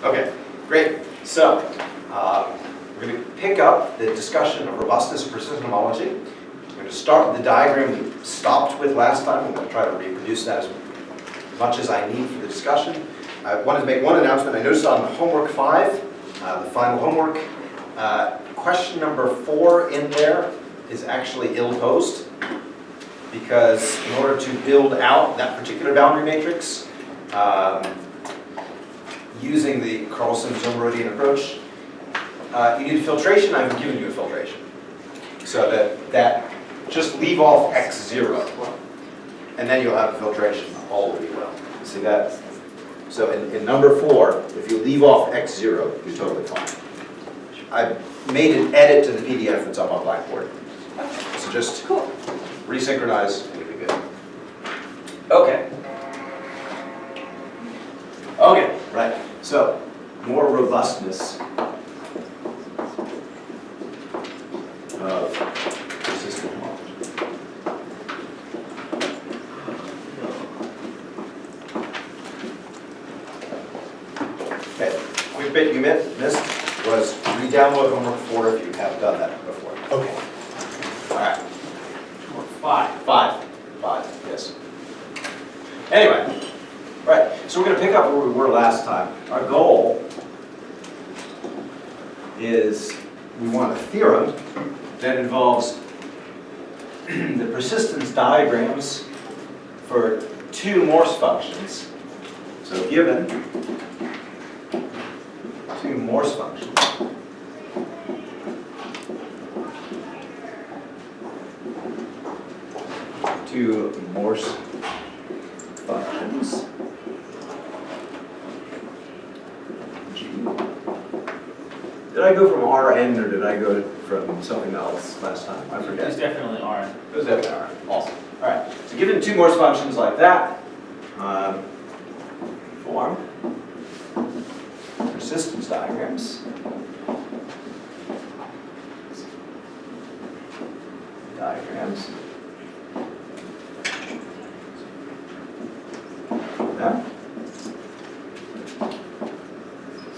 Okay, great. So, we're going to pick up the discussion of robustness and precision homology. We're going to start with the diagram we stopped with last time. I'm going to try to reproduce that as much as I need for the discussion. I wanted to make one announcement. I noticed on homework 5, the final homework, question number 4 in there is actually ill-posed, because in order to build out that particular boundary matrix, using the Carlson-Zomorodian approach, you need a filtration. I've given you a filtration. So that just leave off x0, and then you'll have a filtration. All will be well. See that? So in number 4, if you leave off x0, you're totally fine. I made an edit to the PDF that's up on Blackboard. So just resynchronize and you'll be good. Okay. Okay, right. So, more robustness of persistent homology. Okay, quick bit you missed was re-download homework 4 if you haven't done that before. Okay. All right. Homework 5, yes. Anyway. Right, so we're going to pick up where we were last time. Our goal is we want a theorem that involves the persistence diagrams for 2 Morse functions. So given 2 Morse functions, Did I go from Rn or did I go from something else last time? I forget. It was definitely Rn. It was definitely Rn. Awesome. All right. So given 2 Morse functions like that, form persistence diagrams. Yeah.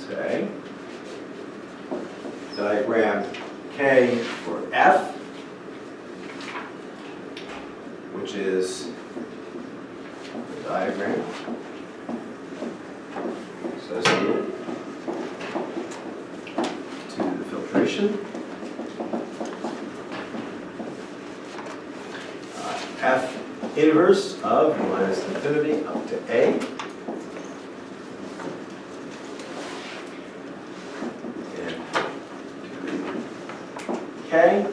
Say diagram K for F, which is the diagram associated to the filtration. F inverse of minus infinity up to A. K.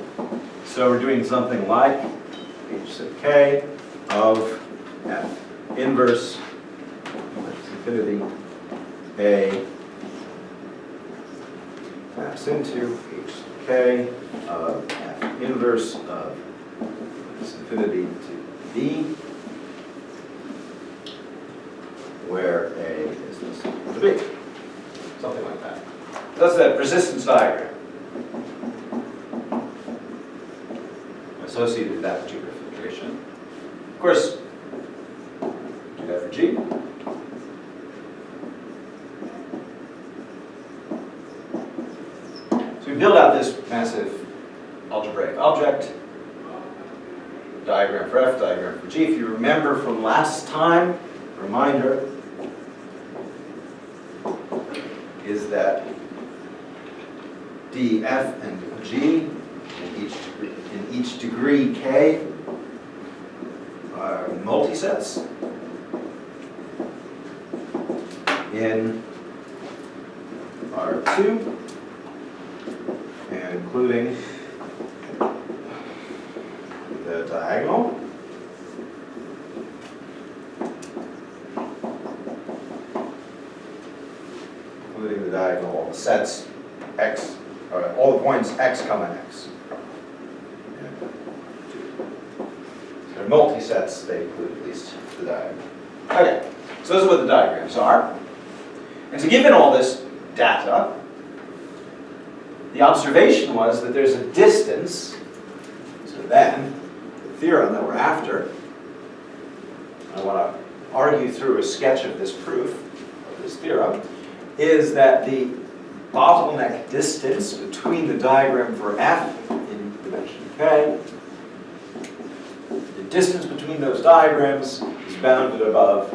So we're doing something like H sub K of F inverse minus infinity A maps into H sub K of F inverse of minus infinity to B, where A is this to B. Something like that. That's that persistence diagram associated with that particular filtration. Of course, do that for G. So we build out this massive algebraic object, diagram for F, diagram for G. If you remember from last time, reminder is that D, F, and G in each degree K are multisets in R2, and including the diagonal, all the sets X, all the points X, X. They're multi-sets, they include at least the diagram. Okay, so this is what the diagrams are. And so given all this data, the observation was that there's a distance, so then the theorem that we're after, I want to argue through a sketch of this proof, of this theorem, is that the bottleneck distance between the diagram for F in dimension K, the distance between those diagrams is bounded above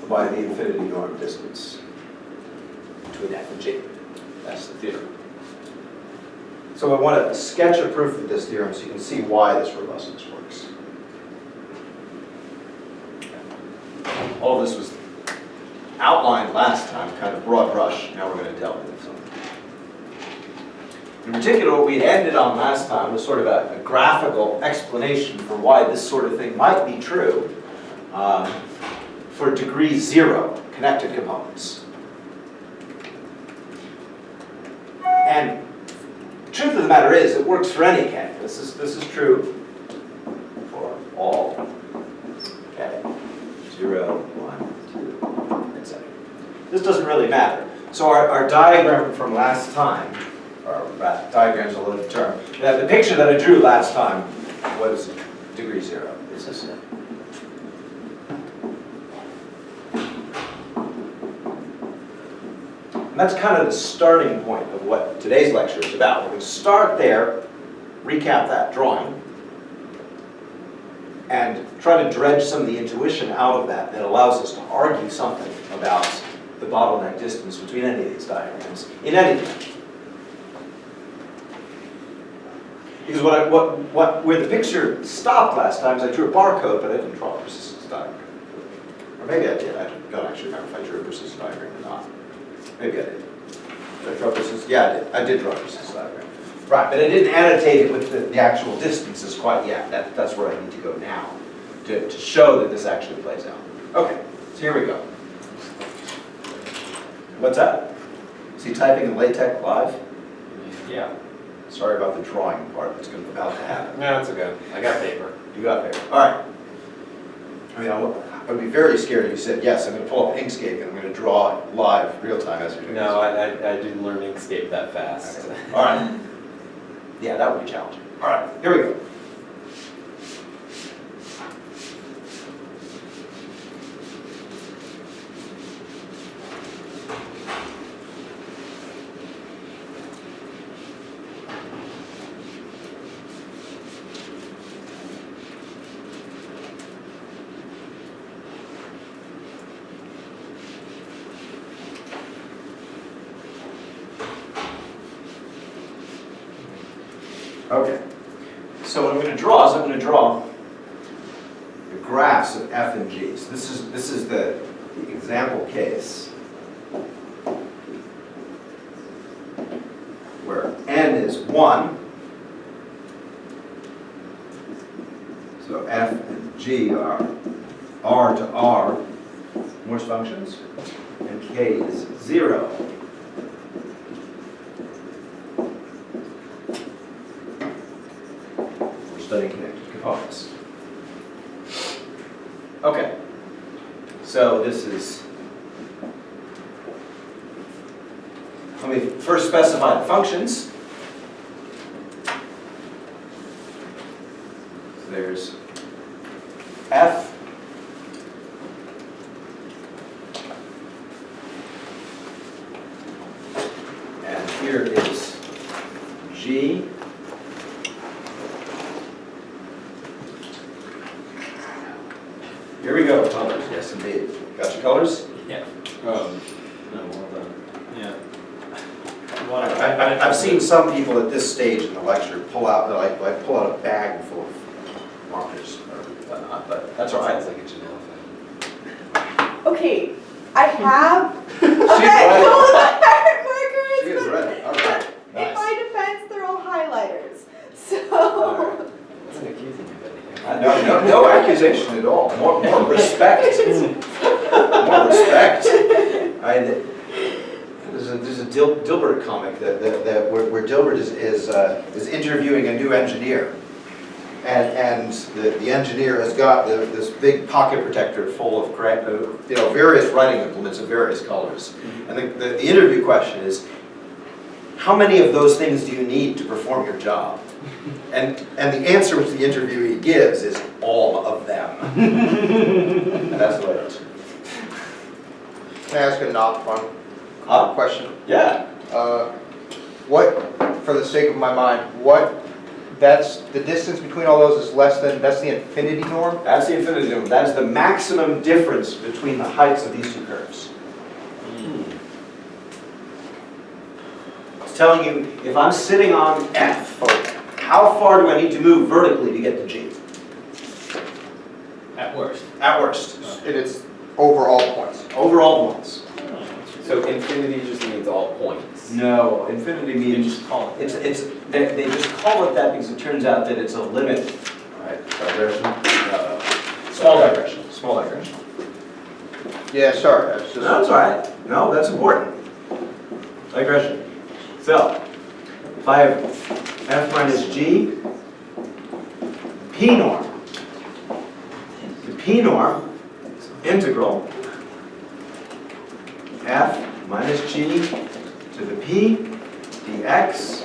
by the infinity norm distance between F and G. That's the theorem. So I want to sketch a proof of this theorem so you can see why this robustness works. All of this was outlined last time, kind of broad brush. Now we're going to delve into something. In particular, what we ended on last time was sort of a graphical explanation for why this sort of thing might be true for degree 0 connected components. And the truth of the matter is, it works for any K. This is true for all K. 0, 1, 2, etc. This doesn't really matter. So our diagram from last time, or diagram's a loaded term, the picture that I drew last time was degree 0. This is it. And that's kind of the starting point of what today's lecture is about. We're going to start there, recap that drawing, and try to dredge some of the intuition out of that that allows us to argue something about the bottleneck distance between any of these diagrams in any dimension. Because where the picture stopped last time is I drew a barcode, but I didn't draw a persistence diagram. Or maybe I did. I don't actually remember if I drew a persistence diagram or not. Maybe I did. Did I draw a persistence? Yeah, I did. I did draw a persistence diagram. Right, but I didn't annotate it with the actual distances quite yet. That's where I need to go now to show that this actually plays out. Okay, so here we go. What's that? Is he typing in LaTeX live? Yeah. Sorry about the drawing part that's about to happen. No, it's okay. I got paper. You got paper. All right. I mean, I would be very scared if you said, yes, I'm going to pull up Inkscape and I'm going to draw live, real time as you're doing this. No, I didn't learn Inkscape that fast. Okay. All right. Yeah, that would be challenging. All right, here we go. Okay, so what I'm going to draw is I'm going to draw the graphs of F and G. So this is the example case where n is 1. So F and G are R to R Morse functions, and K is 0. Studying connected components. Okay, so this is, let me first specify the functions. So there's F and here is G. Here we go, colors, yes indeed. Got your colors? Yeah. No, well done. Yeah. I've seen some people at this stage in the lecture pull out, like pull out a bag full of markers or whatnot, but that's all right. Sounds like a Janelle thing. Okay, I have She's full ready. markers. She is ready, all right. In my Nice. defense, they're all highlighters. So, All right. Wasn't accusing you of anything. No accusation at all. More respect. More respect. There's a Dilbert comic where Dilbert is interviewing a new engineer, and the engineer has got this big pocket protector full of various writing implements of various colors, and the interview question is, how many of those things do you need to perform your job? And the answer which the interviewee gives is all of them. And that's the way it is. Can I ask a not fun question? Yeah. What, for the sake of my mind, that's, the distance between all those is less than, that's the infinity norm? That's the infinity norm. That is the maximum difference between the heights of these two curves. It's telling you, if I'm sitting on F, how far do I need to move vertically to get to G? At worst. At worst. And it's over all points. Overall points. So infinity just means all points. No, infinity You means, just call it. they just call it that because it turns out that it's a limit, right, digression, small digression, small digression. Yeah, sorry, that's just. No, that's all right. No, that's important. Digression. So, if I have F minus G, P norm. The P norm is integral F minus G to the P dx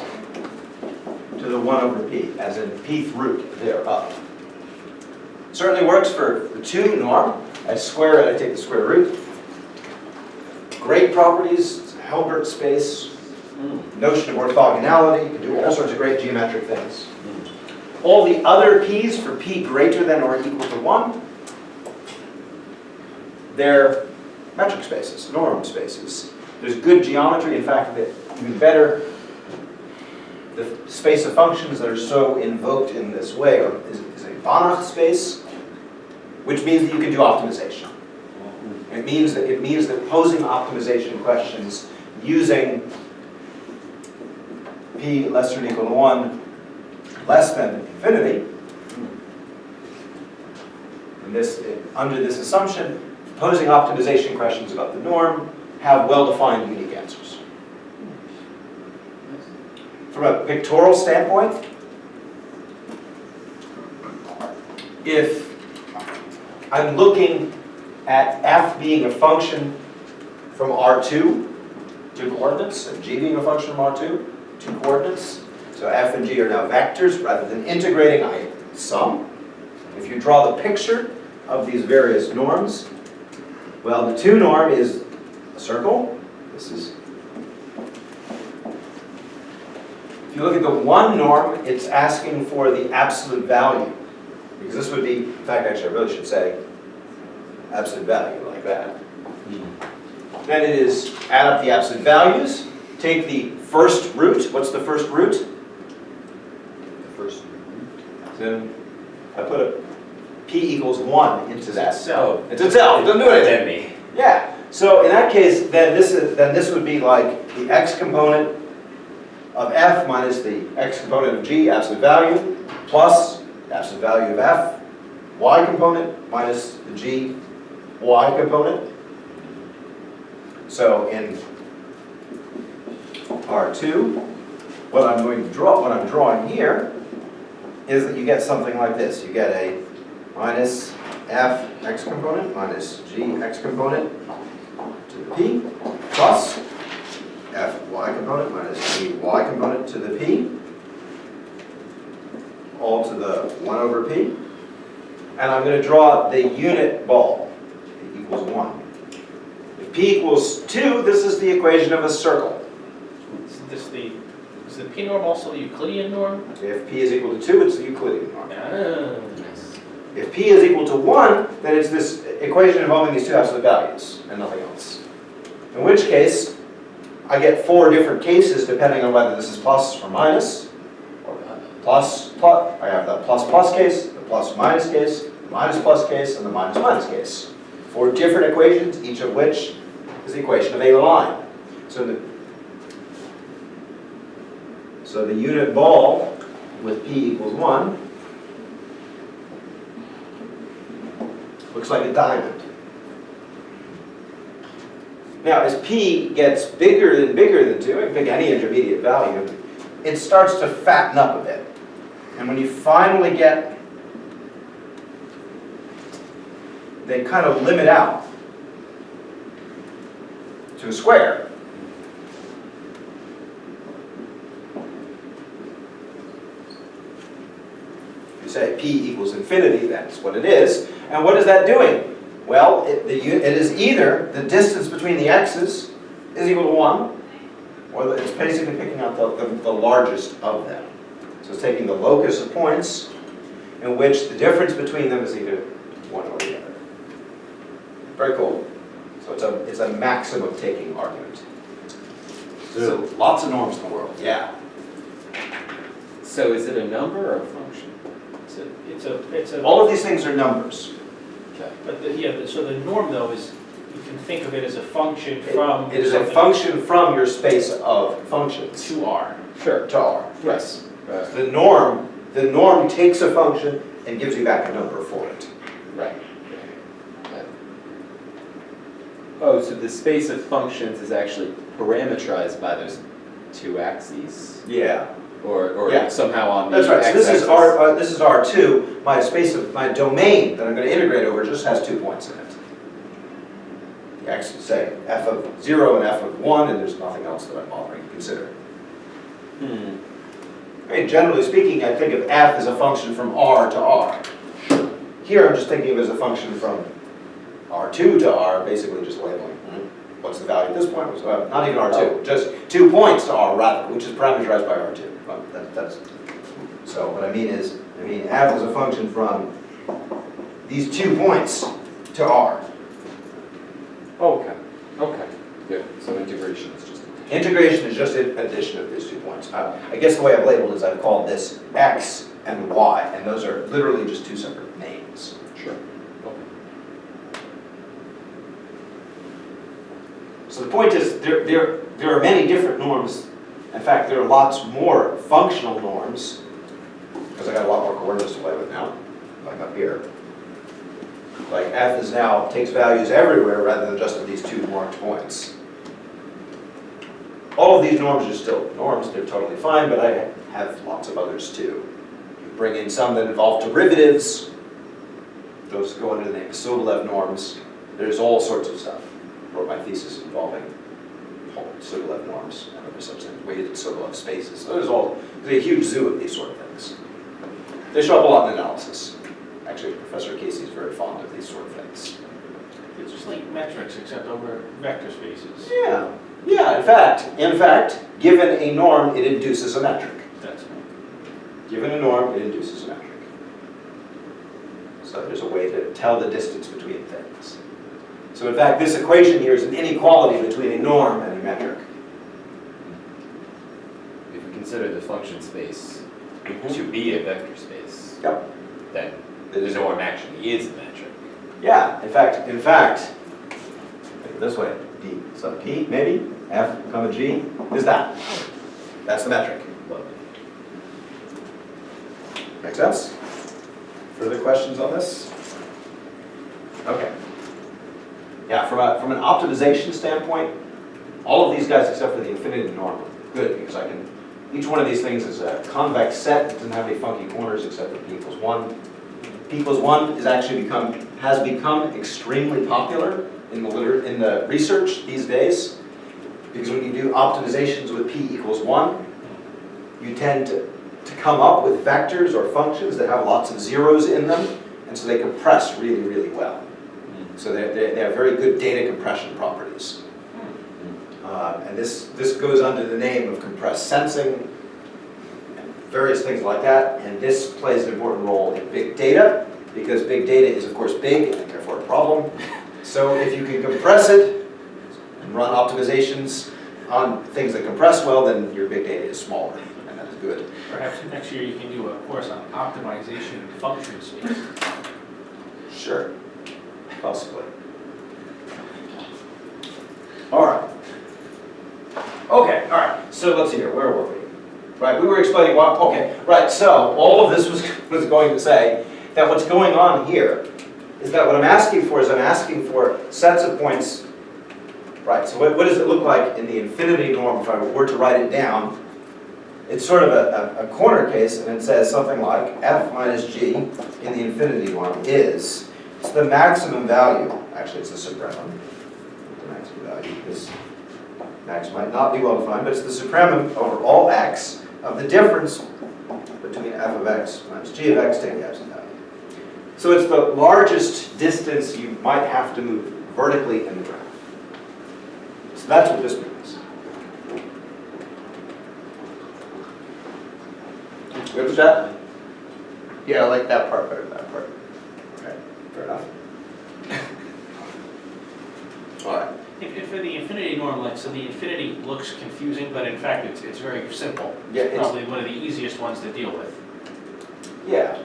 to the 1 over P, as in Pth root thereof. Certainly works for the 2 norm. I square it, I take the square root. Great properties, it's a Hilbert space, notion of orthogonality, you can do all sorts of great geometric things. All the other P's for P greater than or equal to 1, they're metric spaces, norm spaces. There's good geometry, in fact, that even better, the space of functions that are so invoked in this way is a Banach space, which means that you can do optimization. It means that posing optimization questions using P less than or equal to 1 less than infinity, and under this assumption, posing optimization questions about the norm have well-defined unique answers. From a pictorial standpoint, if I'm looking at F being a function from R2, 2 coordinates, and G being a function from R2, 2 coordinates, so F and G are now vectors. Rather than integrating, I sum. If you draw the picture of these various norms, well, the 2 norm is a circle. This is. If you look at the 1 norm, it's asking for the absolute value. Because this would be, in fact, actually, I really should say absolute value, like that. Then it is add up the absolute values, take the first root. What's the first root? The first root. Then I put a P equals 1 into that. itself. It's itself. It doesn't do anything. me. Yeah. So in that case, then this would be like the x component of F minus the x component of G, absolute value, plus absolute value of F, y component minus the G, y component. So in R2, what I'm drawing here is that you get something like this. You get a minus F x component minus G x component to the P plus F y component minus G y component to the P, all to the 1 over P. And I'm going to draw the unit ball. P equals 1. If P equals 2, this is the equation of a circle. Is the P norm also a Euclidean norm? If P is equal to 2, it's the Euclidean norm. Nice. If P is equal to 1, then it's this equation involving these 2 absolute values and nothing else. In which case, I get 4 different cases depending on whether this is plus or minus. Plus, I have the plus plus case, the plus minus case, the minus plus case, and the minus minus case. 4 different equations, each of which is the equation of a line. So the unit ball with P equals 1 looks like a diamond. Now, as P gets bigger than 2, I can pick any intermediate value, it starts to fatten up a bit. And when you finally get, they kind of limit out to a square. If you say P equals infinity, that's what it is. And what is that doing? Well, it is either the distance between the x's is equal to 1, or it's basically picking out the largest of them. So it's taking the locus of points in which the difference between them is either 1 or the other. Very cool. So it's a maximum taking argument. So lots of norms in the world. Yeah. So is it a number or a function? It's a. All of these things are numbers. Okay. But so the norm though is, you can think of it as a function from. It is a function from your space of functions To R. Sure. to R. Yes. The norm takes a function and gives you back a number for it. Right. Oh, so the space of functions is actually parameterized by those two axes? Yeah. Or Yeah. somehow on the That's right. So this is x-axis? this is R2. My space of my domain that I'm going to integrate over just has 2 points in it. The x, say f of 0 and f of 1, and there's nothing else that I'm bothering to consider. Hmm. I mean, generally speaking, I think of f as a function from R to R. Here, I'm just thinking of it as a function from R2 to R, basically just labeling. What's the value at this point? Not even R2, just 2 points to R rather, which is parameterized by R2. So what I mean is, f is a function from these 2 points to R. Okay. Okay. Good. So integration is just. Integration is just an addition of these 2 points. I guess the way I've labeled it is I've called this x and y, and those are literally just 2 separate names. Sure. Okay. So the point is, there are many different norms. In fact, there are lots more functional norms, because I got a lot more coordinates to play with now, like up here. Like f is now takes values everywhere rather than just at these 2 marked points. All of these norms are still norms, they're totally fine, but I have lots of others too. You bring in some that involve derivatives, those go under the name of Sobolev norms. There's all sorts of stuff. I wrote my thesis involving Sobolev norms and other such things, weighted Sobolev spaces. So there's a huge zoo of these sort of things. They show up a lot in analysis. Actually, Professor Casey is very fond of these sort of things. It's just like metrics except over vector spaces. Yeah. Yeah, in fact, given a norm, it induces a metric. That's Given a norm, it induces a metric. So there's a way to tell the distance between things. So in fact, this equation here is an inequality between a norm and a metric. If we consider the function space to be a vector space, Yep. then the norm actually is a metric. Yeah, in fact, think of it this way, D sub P, maybe, F, comma G, is that. That's the metric. Make sense? Further questions on this? Okay. Yeah, from an optimization standpoint, all of these guys except for the infinity norm are good because each one of these things is a convex set. It doesn't have any funky corners except for p equals 1. P equals 1 has become extremely popular in the research these days because when you do optimizations with p equals 1, you tend to come up with vectors or functions that have lots of zeros in them, and so they compress really, really well. So they have very good data compression properties. And this goes under the name of compressed sensing and various things like that. And this plays an important role in big data because big data is, of course, big and therefore a problem. So if you can compress it and run optimizations on things that compress well, then your big data is smaller, and that is good. Perhaps next year you can do a course on optimization of function space. Sure, possibly. All right. Okay, all right, so let's see here, where were we? Right, we were explaining what, okay, right, so all of this was going to say that what's going on here is that what I'm asking for is I'm asking for sets of points, right, so what does it look like in the infinity norm if I were to write it down? It's sort of a corner case, and it says something like f minus g in the infinity norm is, it's the maximum value, actually it's the supremum, the maximum value, because max might not be well defined, but it's the supremum over all x of the difference between f of x minus g of x taking the absolute value. So it's the largest distance you might have to move vertically in the graph. So that's what this means. Good with that? Yeah, I like that part better than that part. Okay, fair enough. All right. If for the infinity norm, like, so the infinity looks confusing, but in fact, it's very simple. Yeah, It's it's, probably one of the easiest ones to deal with. yeah,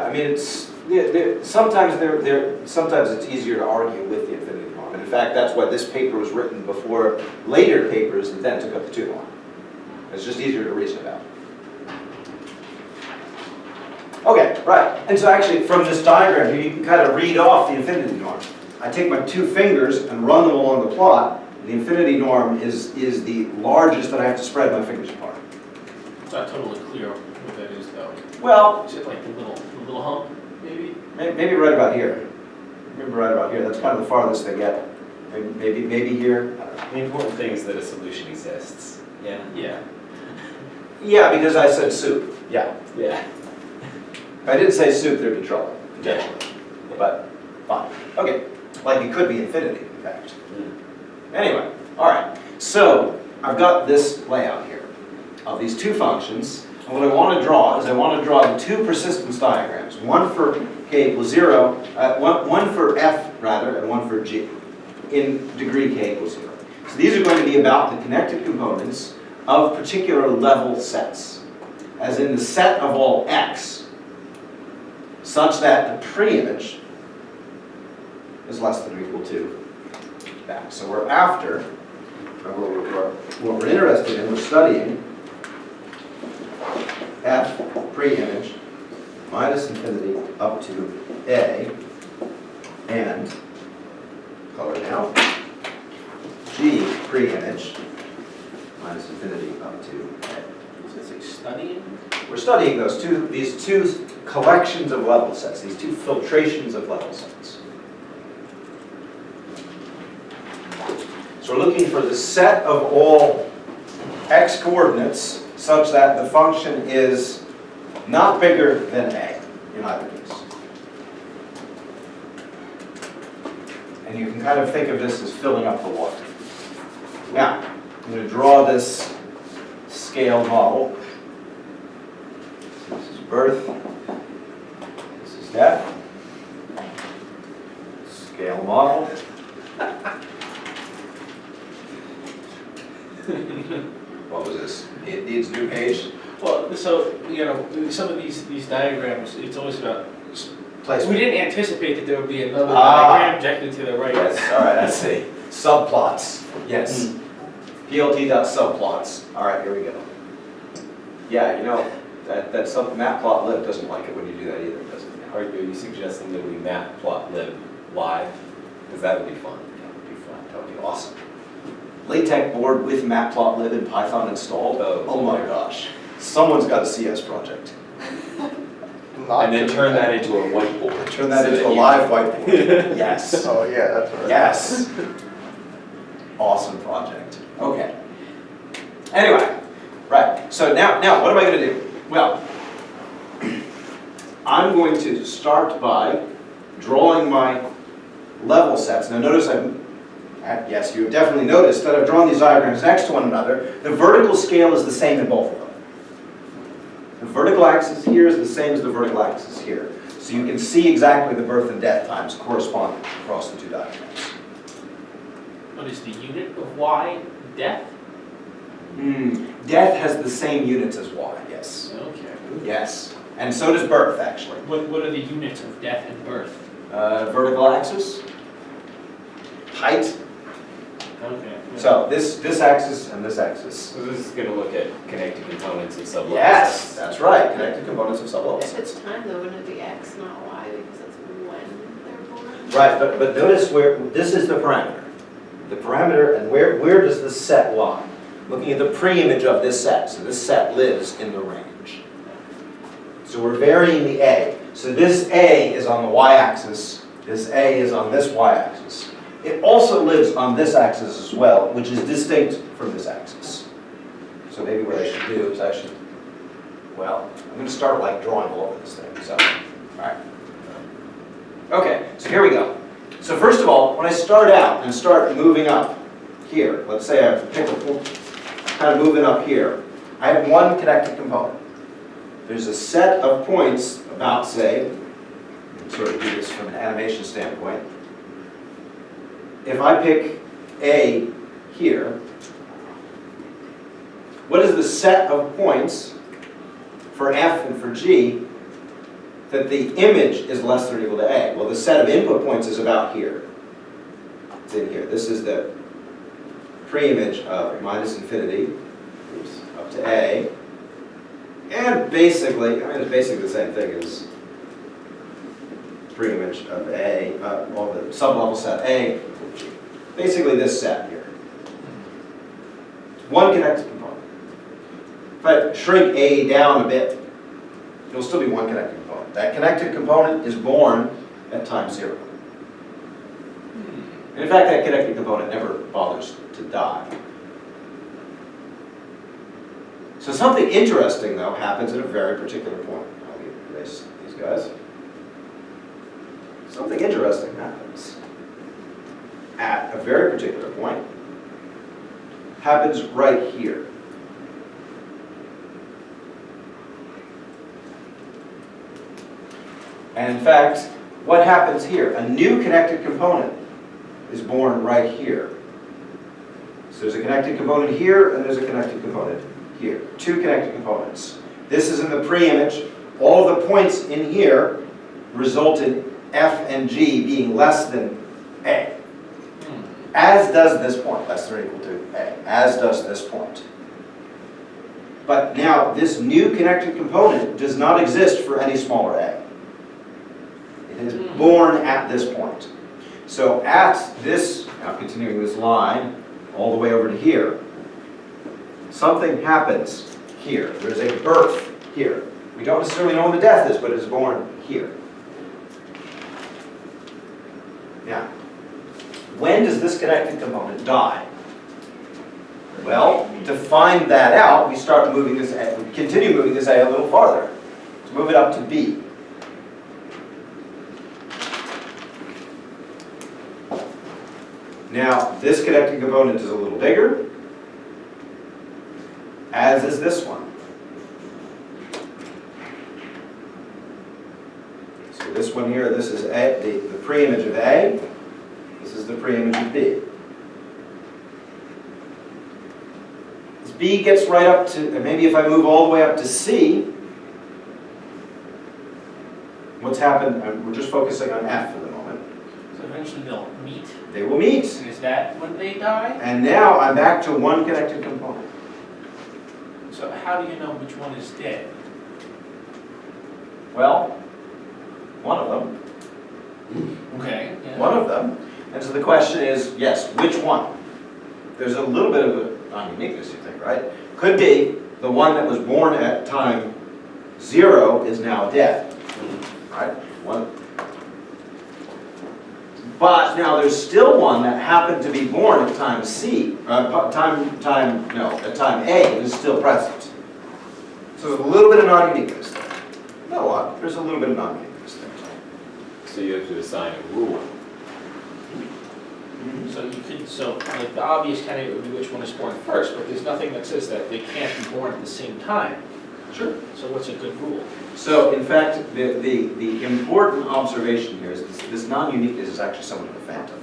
I mean, it's, sometimes sometimes it's easier to argue with the infinity norm. And in fact, that's why this paper was written before later papers that then took up the two norm. It's just easier to reason about. Okay, right. And so actually, from this diagram here, you can kind of read off the infinity norm. I take my two fingers and run them along the plot. The infinity norm is the largest that I have to spread my fingers apart. It's not totally clear what that is, though. Well, Is it like the little hump, maybe? maybe right about here. Maybe right about here. That's kind of the farthest they get. Maybe here. I don't know. The important thing is that a solution exists. Yeah? Yeah. Yeah, because I said soup. Yeah. Yeah. If I didn't say soup, there'd be trouble, potentially. But, fine. Okay. Like it could be infinity, in fact. Anyway, all right. So, I've got this layout here of these two functions. And what I want to draw is I want to draw the two persistence diagrams. One for k equals 0, one for f, rather, and one for g, in degree k equals 0. So these are going to be about the connected components of particular level sets. As in the set of all x, such that the pre-image is less than or equal to that. So we're after, what we're interested in, we're studying f pre-image minus infinity up to a, and, color now, g pre-image minus infinity up to a. Is this studying? We're studying these two collections of level sets, these two filtrations of level sets. So we're looking for the set of all x coordinates such that the function is not bigger than a in either case. And you can kind of think of this as filling up the water. Now, I'm going to draw this scale model. This is birth. This is death. Scale model. What was this? It needs new page. Well, so, you know, some of these diagrams, it's always about, we Placement. didn't anticipate that there would be another Ah. diagram projected to the right. Yes, all right, I see. Subplots. Yes. PLT.subplots. All right, here we go. Yeah, you know, that matplotlib doesn't like it when you do that either, does it? Are you suggesting that we matplotlib live? Because that would be fun. That would be fun. That would be awesome. LaTeX board with matplotlib and Python installed. Oh my gosh. Someone's got a CS project. And then turn that into a whiteboard. Turn that so into that a you- live whiteboard. Yes. Oh, yeah, that's what I Yes. Awesome project. Okay. Anyway, right. So now what am I going to do? Well, I'm going to start by drawing my level sets. Now notice yes, you've definitely noticed that I've drawn these diagrams next to one another. The vertical scale is the same in both of them. The vertical axis here is the same as the vertical axis here. So you can see exactly the birth and death times corresponding across the two diagrams. What is the unit of y? Death? Death has the same units as y, yes. Okay. Yes. And so does birth, actually. What are the units of death and birth? Vertical axis, height. Okay. So this axis and this axis. So this is going to look at connected components of sublevels. Yes, that's right. Connected components of sublevels. If it's time though, wouldn't it be X, not Y, because that's when they're born? Right, but notice where this is the parameter. The parameter, and where does this set lie? Looking at the pre-image of this set. So this set lives in the range. So we're varying the A. So this A is on the y-axis. This A is on this y-axis. It also lives on this axis as well, which is distinct from this axis. So maybe what I should do is I should, well, I'm going to start like drawing all over this thing. So, all right. Okay, so here we go. So first of all, when I start out and start moving up here, let's say I pick a kind of moving up here, I have one connected component. There's a set of points about, say, sort of do this from an animation standpoint. If I pick A here, what is the set of points for F and for G that the image is less than or equal to A? Well, the set of input points is about here. It's in here. This is the pre-image of minus infinity up to A. And basically, I mean, it's basically the same thing as pre-image of A, well, the sublevel set A. Basically this set here. One connected component. If I shrink A down a bit, it'll still be one connected component. That connected component is born at time 0. And in fact, that connected component never bothers to die. So something interesting, though, happens at a very particular point. I'll erase these guys. Something interesting happens at a very particular point. Happens right here. And in fact, what happens here? A new connected component is born right here. So there's a connected component here, and there's a connected component here. Two connected components. This is in the pre-image. All of the points in here result in F and G being less than A. As does this point, less than or equal to A. As does this point. But now, this new connected component does not exist for any smaller A. It is born at this point. So at this, now continuing this line, all the way over to here, something happens here. There's a birth here. We don't necessarily know when the death is, but it is born here. Now, when does this connected component die? Well, to find that out, we start moving this A, we continue moving this A a little farther. Let's move it up to B. Now, this connected component is a little bigger, as is this one. So this one here, this is A, the pre-image of A. This is the pre-image of B. As B gets right up to, and maybe if I move all the way up to C, what's happened, we're just focusing on F for the moment. So eventually they'll meet. They will meet. And is that when they die? And now I'm back to one connected component. So how do you know which one is dead? Well, one of them. Okay. Yeah. One of them. And so the question is, yes, which one? There's a little bit of a non-uniqueness, you think, right? Could be the one that was born at time 0 is now dead, right? One. But now there's still one that happened to be born at time C, at time A, and is still present. So there's a little bit of non-uniqueness there. Not a lot. There's a little bit of non-uniqueness there. So you have to assign a rule. So you could, so like the obvious candidate would be which one is born first, but there's nothing that says that they can't be born at the same time. Sure. So what's a good rule? So in fact, the important observation here is this non-uniqueness is actually somewhat of a phantom.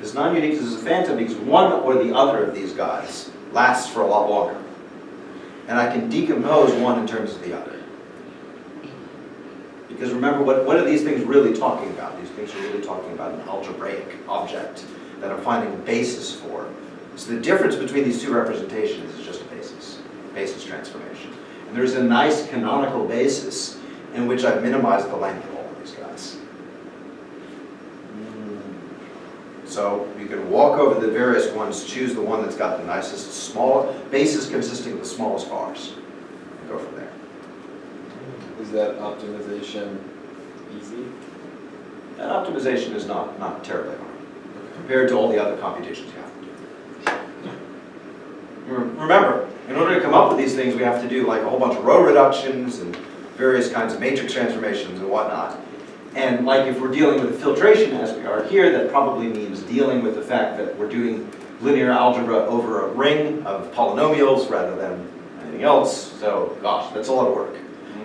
This non-uniqueness is a phantom because one or the other of these guys lasts for a lot longer. And I can decompose one in terms of the other. Because remember, what are these things really talking about? These things are really talking about an algebraic object that I'm finding a basis for. So the difference between these two representations is just a basis transformation. And there's a nice canonical basis in which I've minimized the length of all of these guys. So you can walk over the various ones, choose the one that's got the nicest small basis consisting of the smallest bars, and go from there. Is that optimization easy? That optimization is not terribly hard compared to all the other computations you have to do. Remember, in order to come up with these things, we have to do like a whole bunch of row reductions and various kinds of matrix transformations and whatnot. And like if we're dealing with filtration as we are here, that probably means dealing with the fact that we're doing linear algebra over a ring of polynomials rather than anything else. So gosh, that's a lot of work.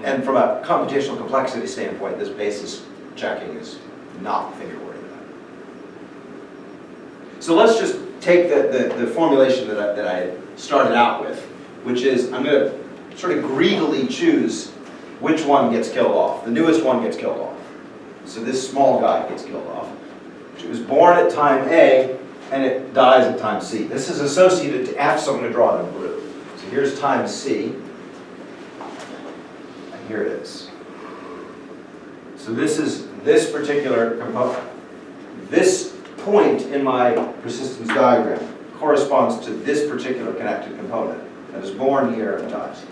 And from a computational complexity standpoint, this basis checking is not the thing you're worried about. So let's just take the formulation that I started out with, which is I'm going to sort of greedily choose which one gets killed off. The newest one gets killed off. So this small guy gets killed off. It was born at time A, and it dies at time C. This is associated to F, so I'm going to draw it in blue. So here's time C, and here it is. So this is this particular component. This point in my persistence diagram corresponds to this particular connected component that is born here and dies here.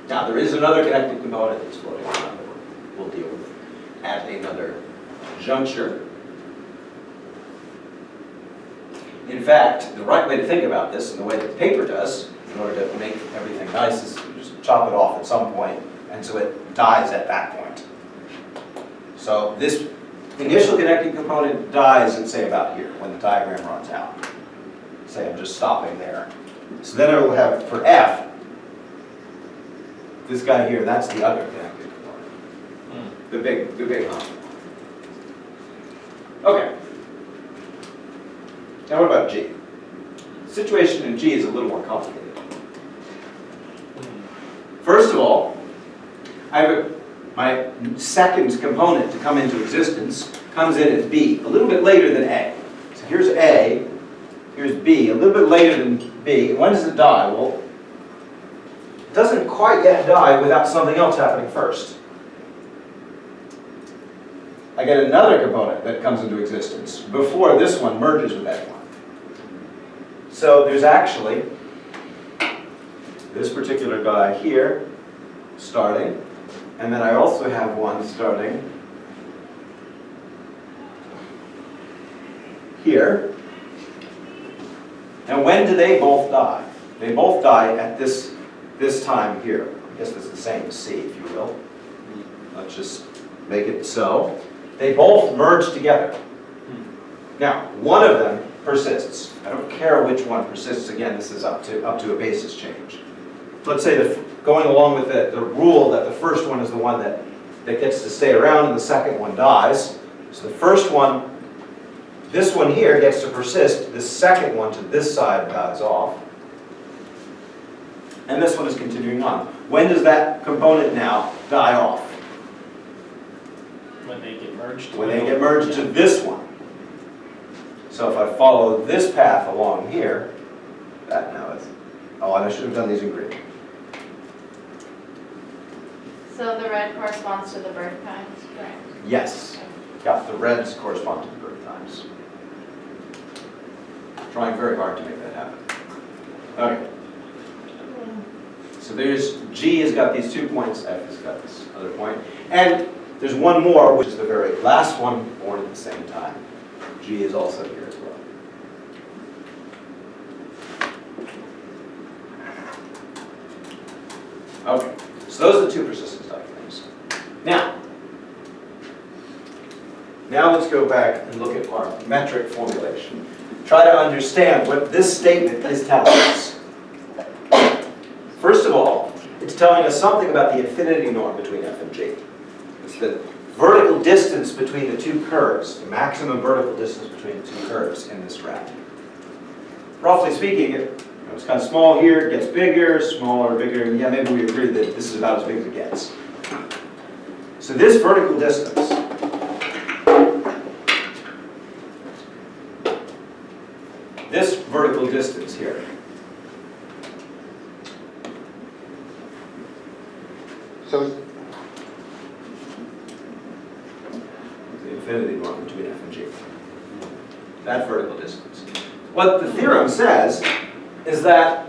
Now, there is another connected component that's floating around that we'll deal with at another juncture. In fact, the right way to think about this, and the way that the paper does, in order to make everything nice, is you just chop it off at some point, and so it dies at that point. So this initial connecting component dies at, say, about here, when the diagram runs out. Say I'm just stopping there. So then I will have, for F, this guy here, that's the other connected component. The big hump. Okay. Now what about G? The situation in G is a little more complicated. First of all, I have my second component to come into existence comes in at B, a little bit later than A. So here's A, here's B, a little bit later than B. And when does it die? Well, it doesn't quite yet die without something else happening first. I get another component that comes into existence before this one merges with that one. So there's actually this particular guy here starting, and then I also have one starting here. And when do they both die? They both die at this time here. I guess that's the same as C, if you will. Let's just make it so. They both merge together. Now, one of them persists. I don't care which one persists. Again, this is up to a basis change. Let's say going along with the rule that the first one is the one that gets to stay around and the second one dies. So the first one, this one here gets to persist. The second one to this side dies off. And this one is continuing on. When does that component now die off? When they get merged. When they get merged to this one. So if I follow this path along here, that now is, oh, and I should have done these in green. So the red corresponds to the birth times, correct? Yes. Yeah, the reds correspond to the birth times. Trying very hard to make that happen. Okay. So there's, G has got these 2 points, F has got this other point. And there's one more, which is the very last one, born at the same time. G is also here as well. Okay, so those are the two persistence diagrams. Now let's go back and look at our metric formulation. Try to understand what this statement is telling us. First of all, it's telling us something about the infinity norm between F and G. It's the vertical distance between the two curves, the maximum vertical distance between the two curves in this graph. Roughly speaking, it's kind of small here, it gets bigger, smaller, bigger, and yeah, maybe we agree that this is about as big as it gets. So this vertical distance here. So, The infinity norm between F and G. That vertical distance. What the theorem says is that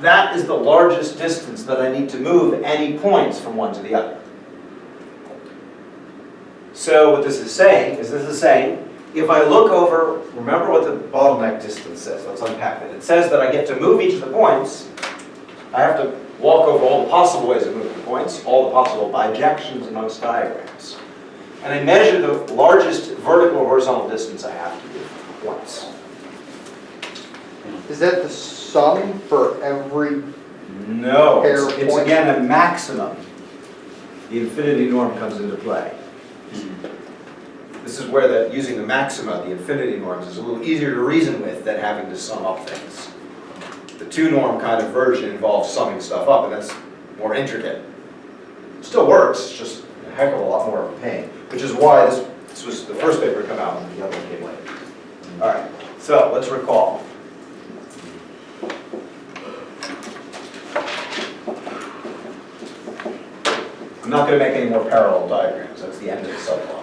that is the largest distance that I need to move any points from one to the other. So what this is saying if I look over, remember what the bottleneck distance says. Let's unpack it. It says that I get to move each of the points. I have to walk over all the possible ways of moving points, all the possible bijections amongst diagrams. And I measure the largest vertical or horizontal distance I have to give points. Is that the sum for every, No, Pair of it's points? again a maximum. The infinity norm comes into play. This is where using the maxima, the infinity norms, is a little easier to reason with than having to sum up things. The two-norm kind of version involves summing stuff up, and that's more intricate. It still works, it's just a heck of a lot more of a pain, which is why this was the first paper to come out, and the other one came later. All right, so let's recall. I'm not going to make any more parallel diagrams. That's the end of the subplot.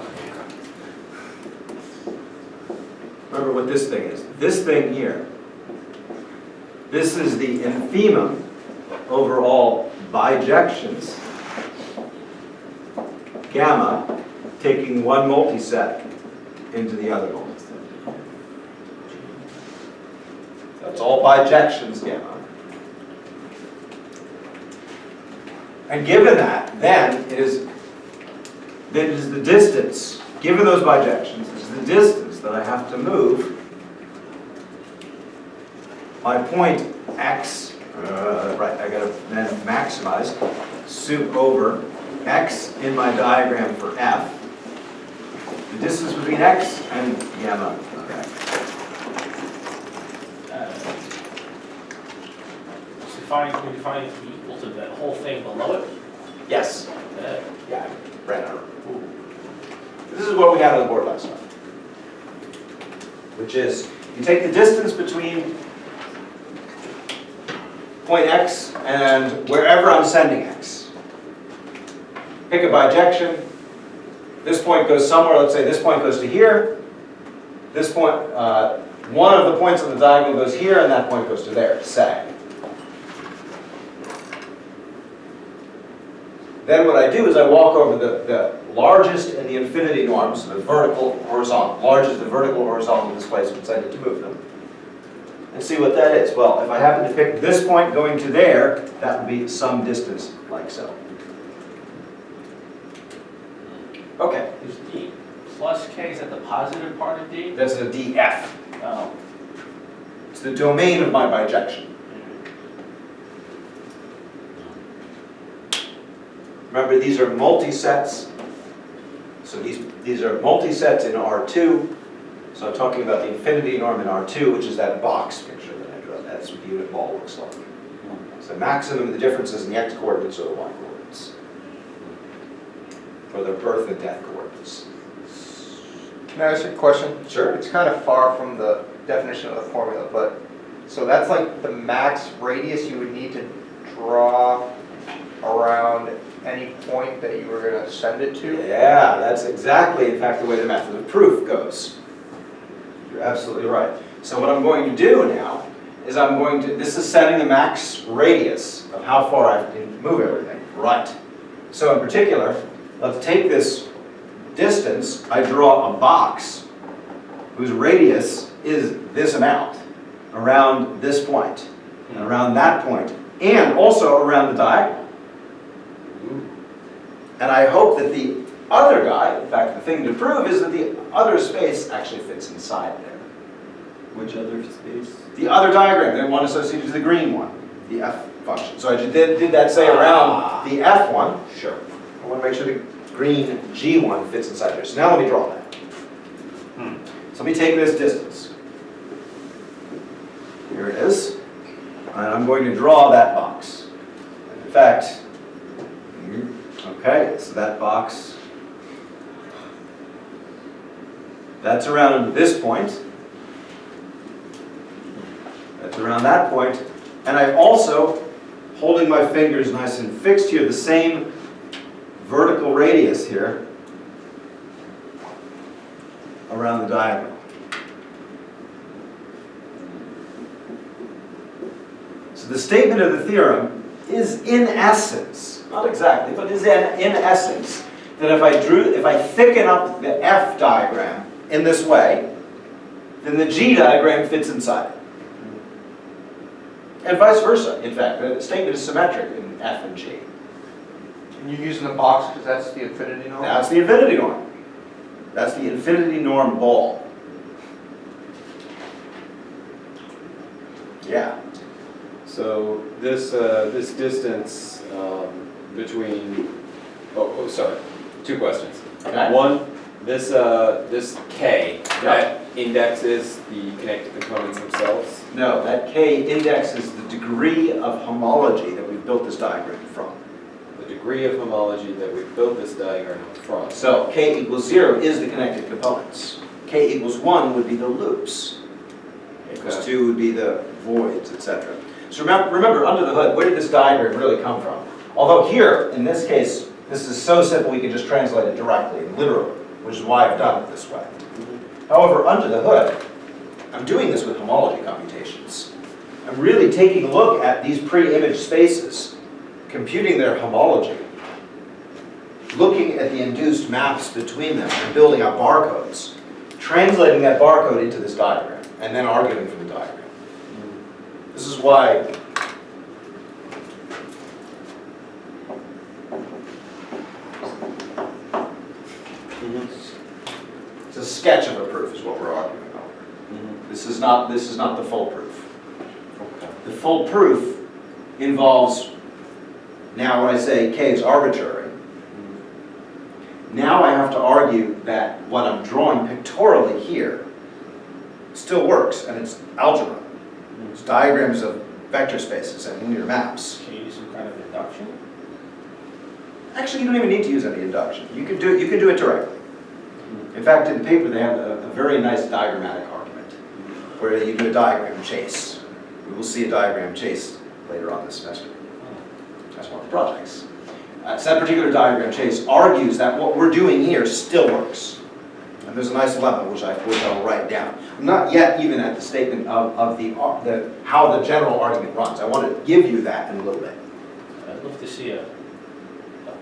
Remember what this thing is. This thing here, this is the infimum over all bijections, gamma, taking one multiset into the other multiset. That's all bijections, gamma. And given that, then it is the distance, given those bijections, is the distance that I have to move my point x, right, I gotta then maximize, soup over x in my diagram for f, the distance between x and gamma of x. We define it to be equal to the whole thing below it. Yes. Yeah, I ran out. This is what we had on the board last time. Which is, you take the distance between point x and wherever I'm sending x. Pick a bijection. This point goes somewhere, let's say this point goes to here. This point, one of the points on the diagonal goes here and that point goes to there, say. Then what I do is I walk over the largest and the infinity norms, the vertical, horizontal, largest, the vertical, horizontal displacements I need to move them, and see what that is. Well, if I happen to pick this point going to there, that would be some distance like so. Okay. Is D plus K, is that the positive part of D? That's a df. Oh. It's the domain of my bijection. Remember, these are multi-sets. So these are multi-sets in R2. So I'm talking about the infinity norm in R2, which is that box picture that I drew. That's what the unit ball looks like. So maximum of the differences in the x coordinates or the y coordinates. Or the birth and death coordinates. can I ask you a question? Sure. It's kind of far from the definition of the formula, but, so that's like the max radius you would need to draw around any point that you were going to send it to? Yeah, that's exactly, in fact, the way the method of proof goes. You're absolutely right. So what I'm going to do now is this is setting the max radius of how far I can move everything. Right. So in particular, let's take this distance. I draw a box whose radius is this amount around this point, and around that point, and also around the diagonal. And I hope that the other guy, in fact, the thing to prove is that the other space actually fits inside there. Which other space? The other diagram, the one associated with the green one, the f function. So I did that say around the f one. Sure. I want to make sure the green g1 fits inside there. So now let me draw that. So let me take this distance. Here it is. And I'm going to draw that box. And in fact, okay, so that box, that's around this point. That's around that point. And I also, holding my fingers nice and fixed here, the same vertical radius here around the diagonal. So the statement of the theorem is in essence, not exactly, but is in essence, that if I thicken up the F diagram in this way, then the G diagram fits inside it. and vice versa, in fact. The statement is symmetric in F and G. And you're using the box because that's the infinity norm? That's the infinity norm. That's the infinity norm ball. Yeah. So this, this distance between, sorry, two questions. Okay. One, this K, that indexes the connected components themselves? No, that K indexes the degree of homology that we've built this diagram from. The degree of homology that we've built this diagram from. So K equals 0 is the connected components. K equals 1 would be the loops. K equals Okay. 2 would be the voids, etc. So remember, under the hood, where did this diagram really come from? Although here, in this case, this is so simple we can just translate it directly, literally, which is why I've done it this way. However, under the hood, I'm doing this with homology computations. I'm really taking a look at these pre-image spaces, computing their homology, looking at the induced maps between them and building out barcodes, translating that barcode into this diagram, and then arguing from the diagram. This is why it's a sketch of a proof is what we're arguing about. This is not the full proof. The full proof involves, now when I say K is arbitrary, now I have to argue that what I'm drawing pictorially here still works, and it's algebra. It's diagrams of vector spaces and linear maps. Can you do some kind of induction? Actually, you don't even need to use any induction. You can do it directly. In fact, in the paper they have a very nice diagrammatic argument where you do a diagram chase. We will see a diagram chase later on this semester. That's one of the projects. So that particular diagram chase argues that what we're doing here still works. And there's a nice lemma which I will write down. I'm not yet even at the statement of how the general argument runs. I want to give you that in a little bit. I'd love to see a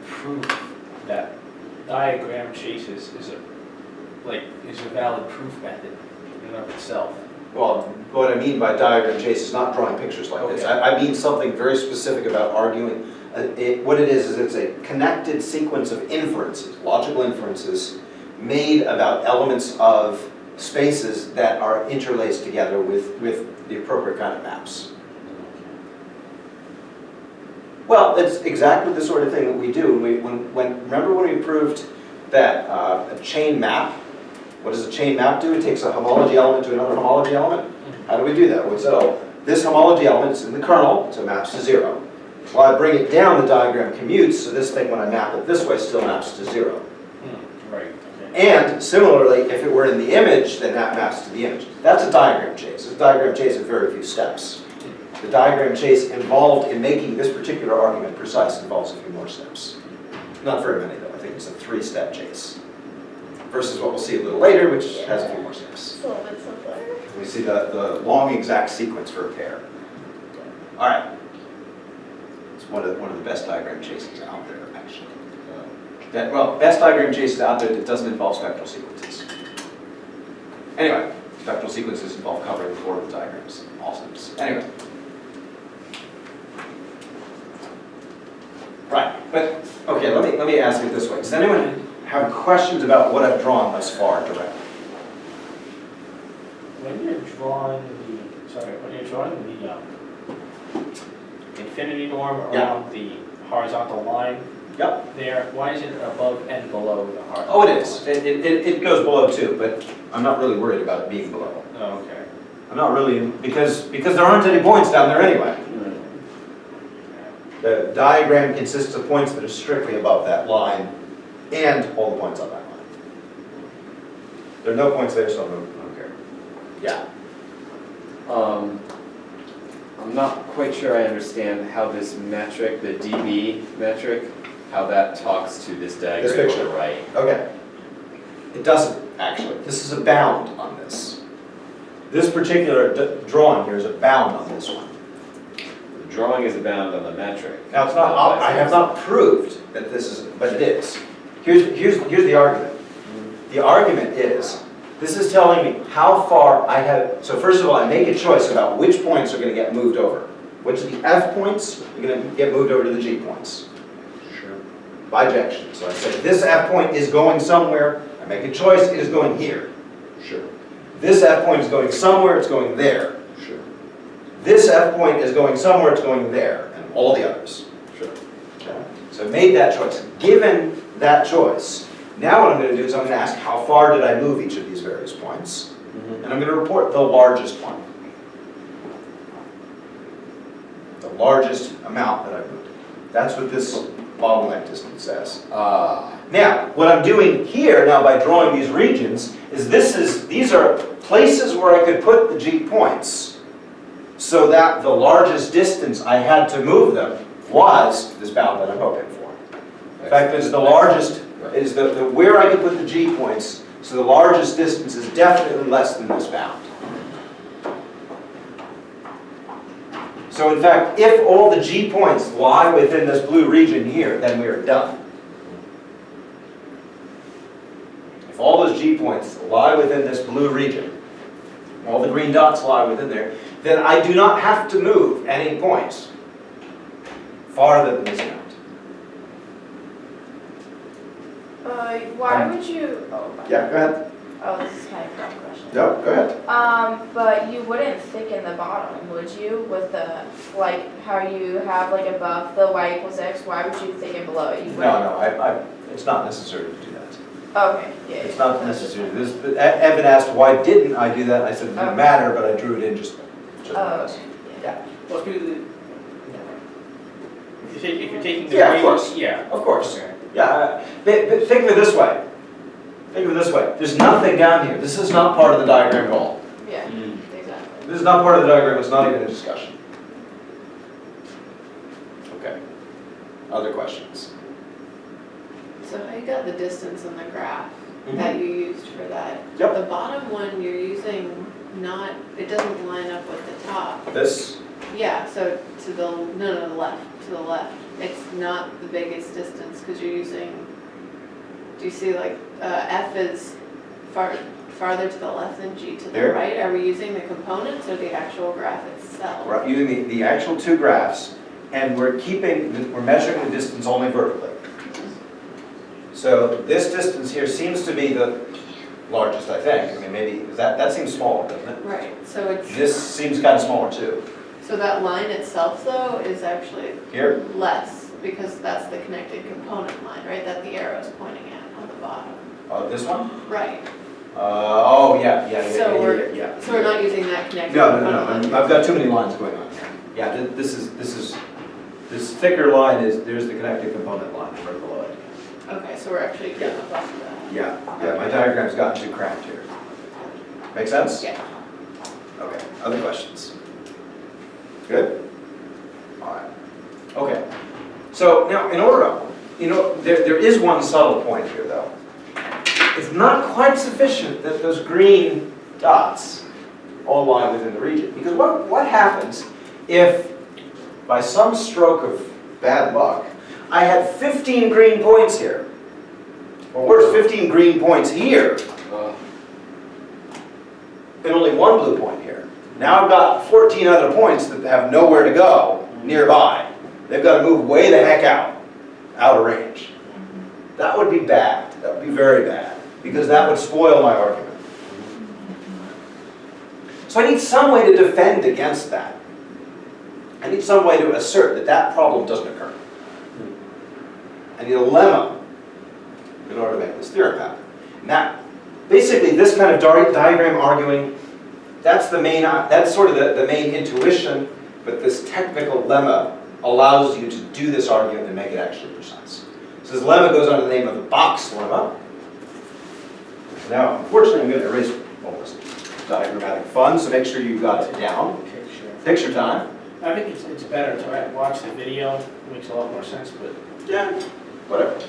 proof that diagram chases is a valid proof method in and of itself. Well, what I mean by diagram chase is not drawing pictures like this. Okay. I mean something very specific about arguing. What it is it's a connected sequence of inferences, logical inferences, made about elements of spaces that are interlaced together with the appropriate kind of maps. Well, it's exactly the sort of thing that we do. Remember when we proved that a chain map, what does a chain map do? It takes a homology element to another homology element. How do we do that? We said, oh, this homology element is in the kernel, so it maps to 0. While I bring it down, the diagram commutes, so this thing, when I map it this way, still maps to 0. Right. Okay. And similarly, if it were in the image, then that maps to the image. That's a diagram chase. A diagram chase has very few steps. The diagram chase involved in making this particular argument precise involves a few more steps. Not very many, though. I think it's a 3-step chase. Versus what we'll see a little later, which has a few more steps. It's a little bit simpler. We see the long exact sequence for a pair. All right. It's one of the best diagram chases out there, actually. Best diagram chases out there that doesn't involve spectral sequences. Anyway, spectral sequences involve covering the floor of the diagrams. Awesome. Anyway. Right, but, okay, let me ask it this way. Does anyone have questions about what I've drawn thus far directly? When you're drawing the infinity norm around the horizontal line Yep. there, why is it above and below the horizontal? Oh, it is. It goes below too, but I'm not really worried about it being below. Oh, okay. I'm not really, because there aren't any points down there anyway. The diagram consists of points that are strictly above that line and all the points on that line. There are no points there, so I don't care. Yeah. I'm not quite sure I understand how this metric, the dB metric, how that talks to this diagram This picture. on the right. Okay. It doesn't, actually. This is a bound on this. This particular drawing here is a bound on this one. The drawing is a bound on the metric. Now, it's not, I have not proved that this is, but it is. Here's the argument. The argument is, this is telling me how far I have, so first of all, I make a choice about which points are going to get moved over. which of the F points are going to get moved over to the G points? Sure. Bijection. So I say this F point is going somewhere, I make a choice, it is going here. Sure. This F point is going somewhere, it's going there. Sure. This F point is going somewhere, it's going there, and all the others. Sure. Okay? So I made that choice. Given that choice, now what I'm going to do is I'm going to ask how far did I move each of these various points, and I'm going to report the largest one. The largest amount that I moved. That's what this bottleneck distance says. Now, what I'm doing here now by drawing these regions is these are places where I could put the G points so that the largest distance I had to move them was this bound that I'm hoping for. In fact, it's the largest, it is the where I could put the G points, so the largest distance is definitely less than this bound. So in fact, if all the G points lie within this blue region here, then we are done. If all those G points lie within this blue region, all the green dots lie within there, then I do not have to move any points farther than this amount. Why would you, oh, Yeah, go ahead. oh, this is kind of a dumb question. No, go ahead. But you wouldn't thicken the bottom, would you, with the, like, how you have, like, above the y equals x, why would you thicken below it? You No, wouldn't. no, it's not necessary to do that. Okay, yeah. It's not necessary. Evan asked, why didn't I do that? I said, it didn't matter, but I drew it in just Oh, because. okay, Yeah. Well, if you're taking the Yeah, of range, course. yeah. Of course. Okay. Yeah, but think of it this way. Think of it this way. There's nothing down here. This is not part of the diagram at all. Yeah, exactly. This is not part of the diagram. It's not even a discussion. Okay. Other questions? So how you got the distance in the graph that you used for that? Yep. The bottom one you're using not, it doesn't line up with the top. This? Yeah, so to the, no, the left, to the left. It's not the biggest distance because you're using, do you see like F is farther to the left than G to the There. right? Are we using the components or the actual graph itself? We're using the actual two graphs, and we're measuring the distance only vertically. So this distance here seems to be the largest, I think. I mean, maybe, that seems smaller, doesn't it? Right, so it's, This seems kind of smaller too. so that line itself though is actually Here? less because that's the connected component line, right? That the arrow is pointing at on the bottom. This one? Right, Oh, yeah. So we're- yeah. so we're not using that connected No, component line. I've got too many lines going on here. Yeah, this thicker line there's the connected component line right below it. Okay, so we're actually getting above that. Yeah, my diagram's gotten too cramped here. Make sense? Yeah. Okay, other questions? Good? All right. Okay, so now in order, there is one subtle point here though. It's not quite sufficient that those green dots all lie within the region. Because what happens if, by some stroke of bad luck, I had 15 green points here? Or worse, 15 green points here, and only one blue point here. Now I've got 14 other points that have nowhere to go nearby. They've got to move way the heck out of range. That would be bad. That would be very bad, because that would spoil my argument. So I need some way to defend against that. I need some way to assert that that problem doesn't occur. I need a lemma in order to make this theorem happen. Now, basically this kind of diagram arguing, that's sort of the main intuition, but this technical lemma allows you to do this argument and make it actually precise. So this lemma goes under the name of the box lemma. Now, unfortunately, I'm going to erase all this diagrammatic fun, so make sure you got it down. Picture time. I think it's better to watch the video, it makes a lot more sense, but. Yeah, whatever.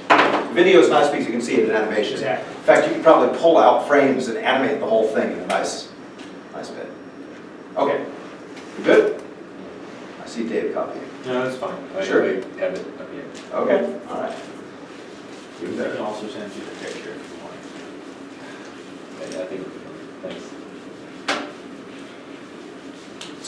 Video is nice because you can see it in animation. Exactly. In fact, you can probably pull out frames and animate the whole thing in a nice bit. Okay, you good? I see Dave copying. No, that's fine. Sure. I have it up here. Okay, all right. I can also send you the picture if you want. Okay, I think, thanks.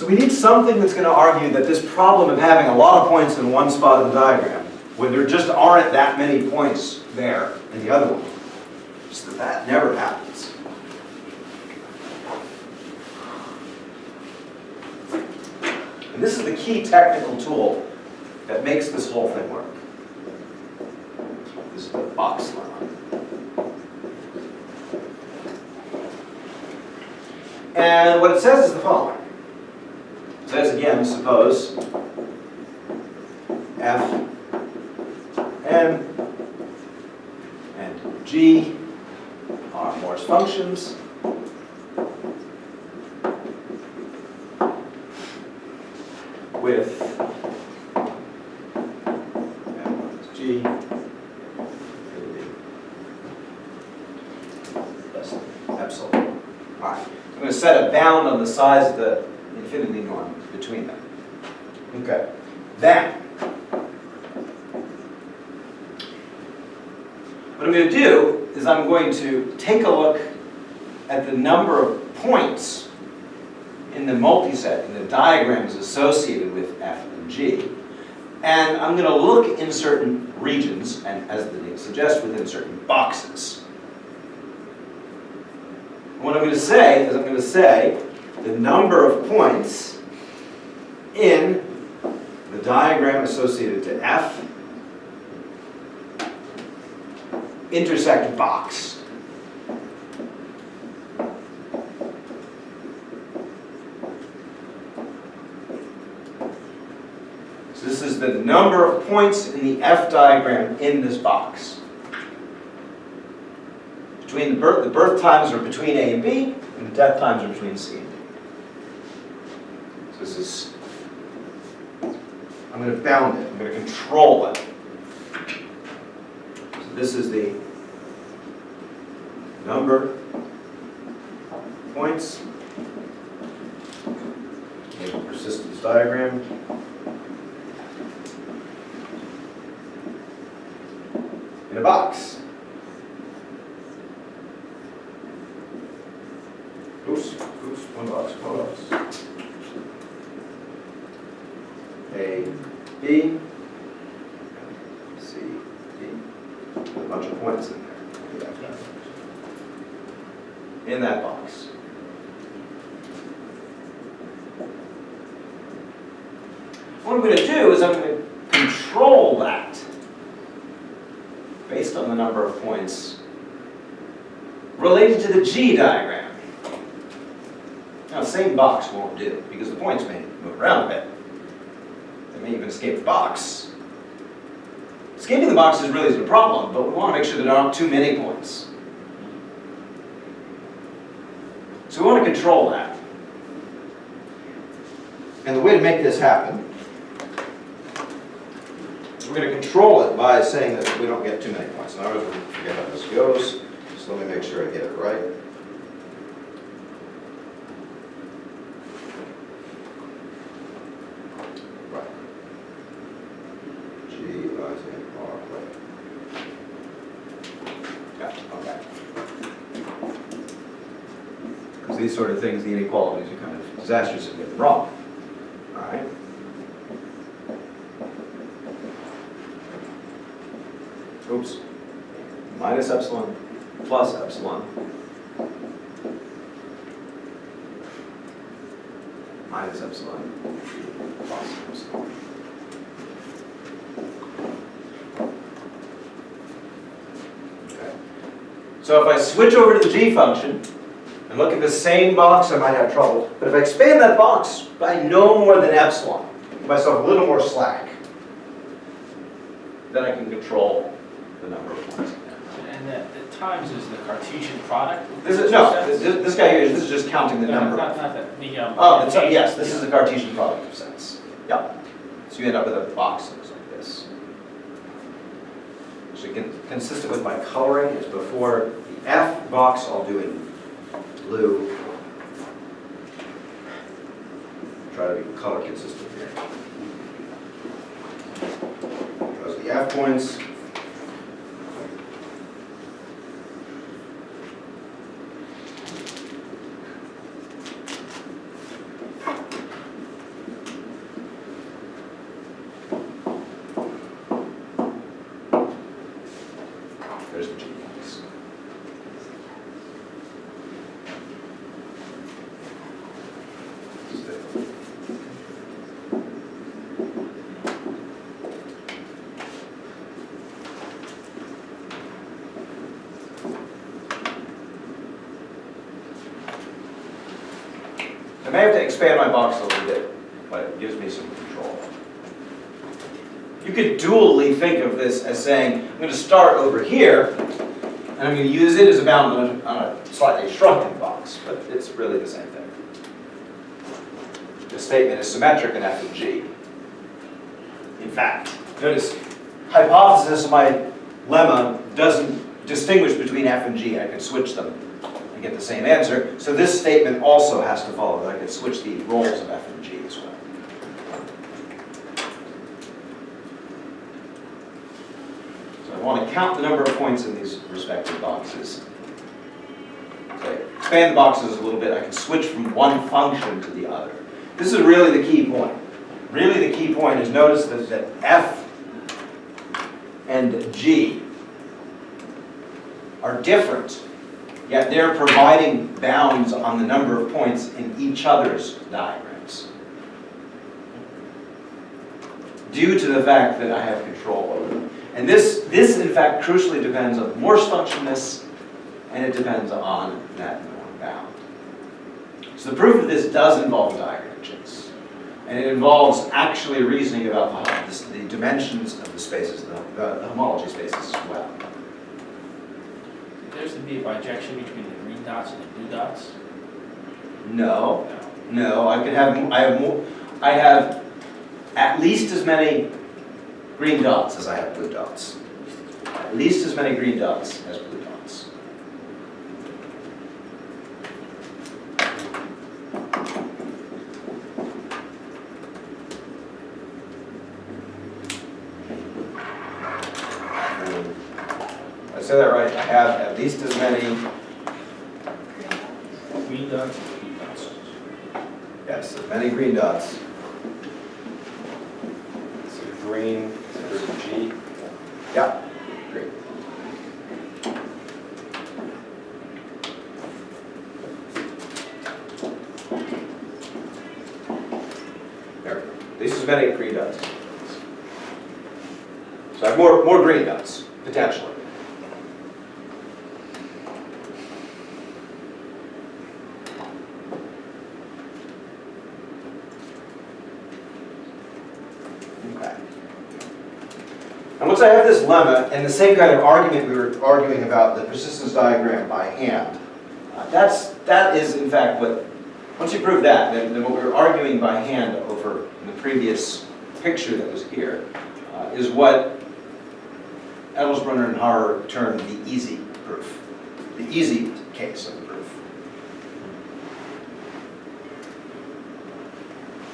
So we need something that's going to argue that this problem of having a lot of points in one spot of the diagram, when there just aren't that many points there in the other one, just that that never happens. And this is the key technical tool that makes this whole thing work. This is the box lemma. And what it says is the following. It says again, suppose f, n, and g are Morse functions. With f g less than epsilon. All right. I'm going to set a bound on the size of the infinity norm between them. Okay. Then, what I'm going to do is I'm going to take a look at the number of points in the multiset, in the diagrams associated with f and g. And I'm going to look in certain regions, and as the name suggests, within certain boxes. What I'm going to say is I'm going to say the number of points in the diagram associated to f intersect box. So this is the number of points in the f diagram in this box. Between the birth times are between A and B, and the death times are between C and D. So this is, I'm going to bound it, I'm going to control it. So this is the number of points in the persistence diagram in a box. Oops, one box. A, B, C, D. A bunch of points in there. In that box. What I'm going to do is I'm going to control that based on the number of points related to the G diagram. Now, the same box won't do, because the points may move around a bit. They may even escape the box. Escaping the box is really the problem, but we want to make sure that there aren't too many points. So we want to control that. And the way to make this happen, we're going to control it by saying that we don't get too many points. Now, I always forget how this goes, so let me make sure I get it right. These sort of things, the inequalities are kind of disastrous if you get them wrong. All right. Oops. Minus epsilon plus epsilon minus epsilon plus epsilon. Okay. So if I switch over to the G function, and look at the same box, I might have trouble. But if I expand that box by no more than epsilon, give myself a little more slack, then I can control the number of points. And the times is the Cartesian product? This is, no, this guy here, this is just counting the number. Not that, Yes, this is the Cartesian product of sets. Yep. So you end up with a box that looks like this. So consistent with my coloring is before the F box, I'll do in blue. Try to be color consistent here. Those are the F points. I may have to expand my box a little bit, but it gives me some control. You could dually think of this as saying, I'm going to start over here, and I'm going to use it as a bound on a slightly shrunken box, but it's really the same thing. The statement is symmetric in F and G. In fact, notice, hypothesis of my lemma doesn't distinguish between F and G. I can switch them and get the same answer. So this statement also has to follow. I can switch the roles of F and G as well. So I want to count the number of points in these respective boxes. So I expand the boxes a little bit. I can switch from one function to the other. This is really the key point. Really the key point is notice that F and G are different, yet they're providing bounds on the number of points in each other's diagrams, due to the fact that I have control over them. And this in fact crucially depends on Morse functionness, and it depends on that norm bound. So the proof of this does involve diagram chase. And it involves actually reasoning about the dimensions of the spaces, the homology spaces as well. There's to be a bijection between the green dots and the blue dots? No, I have at least as many green dots as I have blue dots. At least as many green dots as blue dots. I say that right, I have at least as many, Green dots and blue dots. yes, as many green dots. So green is G. Yeah, great. There we go. At least as many green dots. So I have more green dots, potentially. Okay. And once I have this lemma, and the same kind of argument we were arguing about the persistence diagram by hand, that is in fact what, once you prove that, then what we were arguing by hand over in the previous picture that was here, is what Edelsbrunner and Harer termed the easy proof, the easy case of the proof.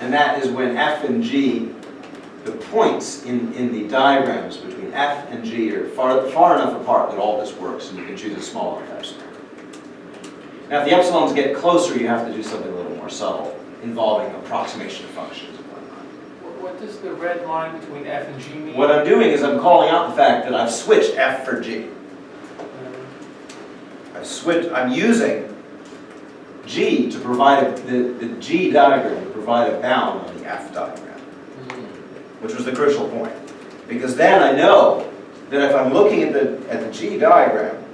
And that is when F and G, the points in the diagrams between F and G are far enough apart that all this works, and you can choose a small enough epsilon. Now, if the epsilons get closer, you have to do something a little more subtle, involving approximation of functions and whatnot. What does the red line between F and G mean? What I'm doing is I'm calling out the fact that I've switched F for G. I'm using G to provide the G diagram to provide a bound on the F diagram, which was the crucial point. Because then I know that if I'm looking at the G diagram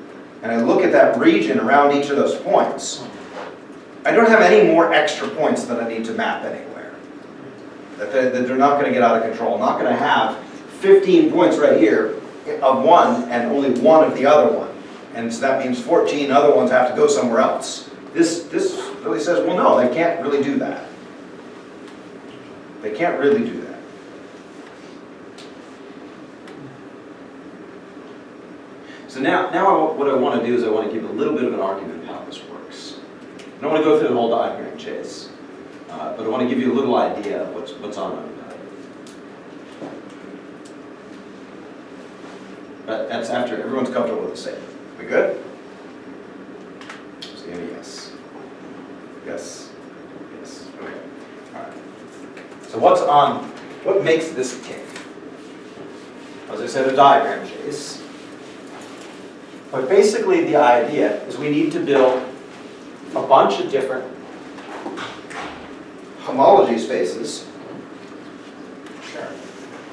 and I look at that region around each of those points, I don't have any more extra points that I need to map anywhere. That they're not going to get out of control. I'm not going to have 15 points right here of one and only one of the other one. And so that means 14 other ones have to go somewhere else. This really says, well, no, they can't really do that. They can't really do that. So now what I want to do is I want to give a little bit of an argument of how this works. I don't want to go through the whole diagram chase, but I want to give you a little idea of what's on it. But that's after everyone's comfortable with the statement. We good? See any yes? Yes. Yes. Okay. All right. So what makes this tick? As I said, a diagram chase. But basically the idea is we need to build a bunch of different homology spaces. Sure.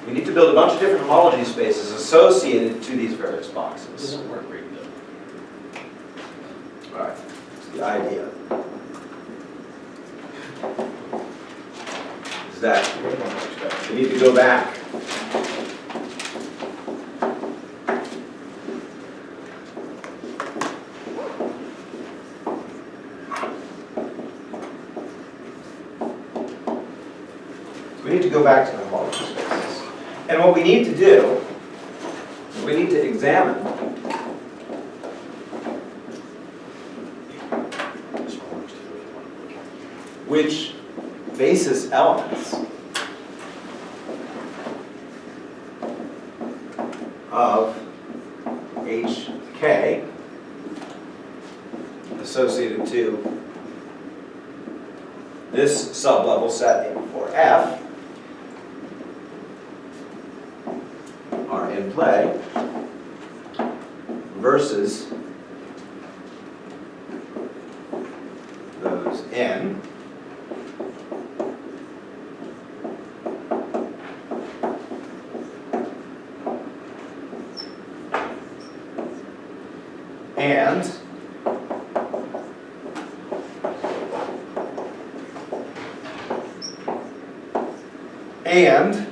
We need to build a bunch of different homology spaces associated to these various boxes. It doesn't work very good. All right, that's the idea. Exactly. We need to go back. We need to go back to the homology spaces. And what we need to do, we need to examine which basis elements of HK associated to this sublevel set for F are in play versus those in and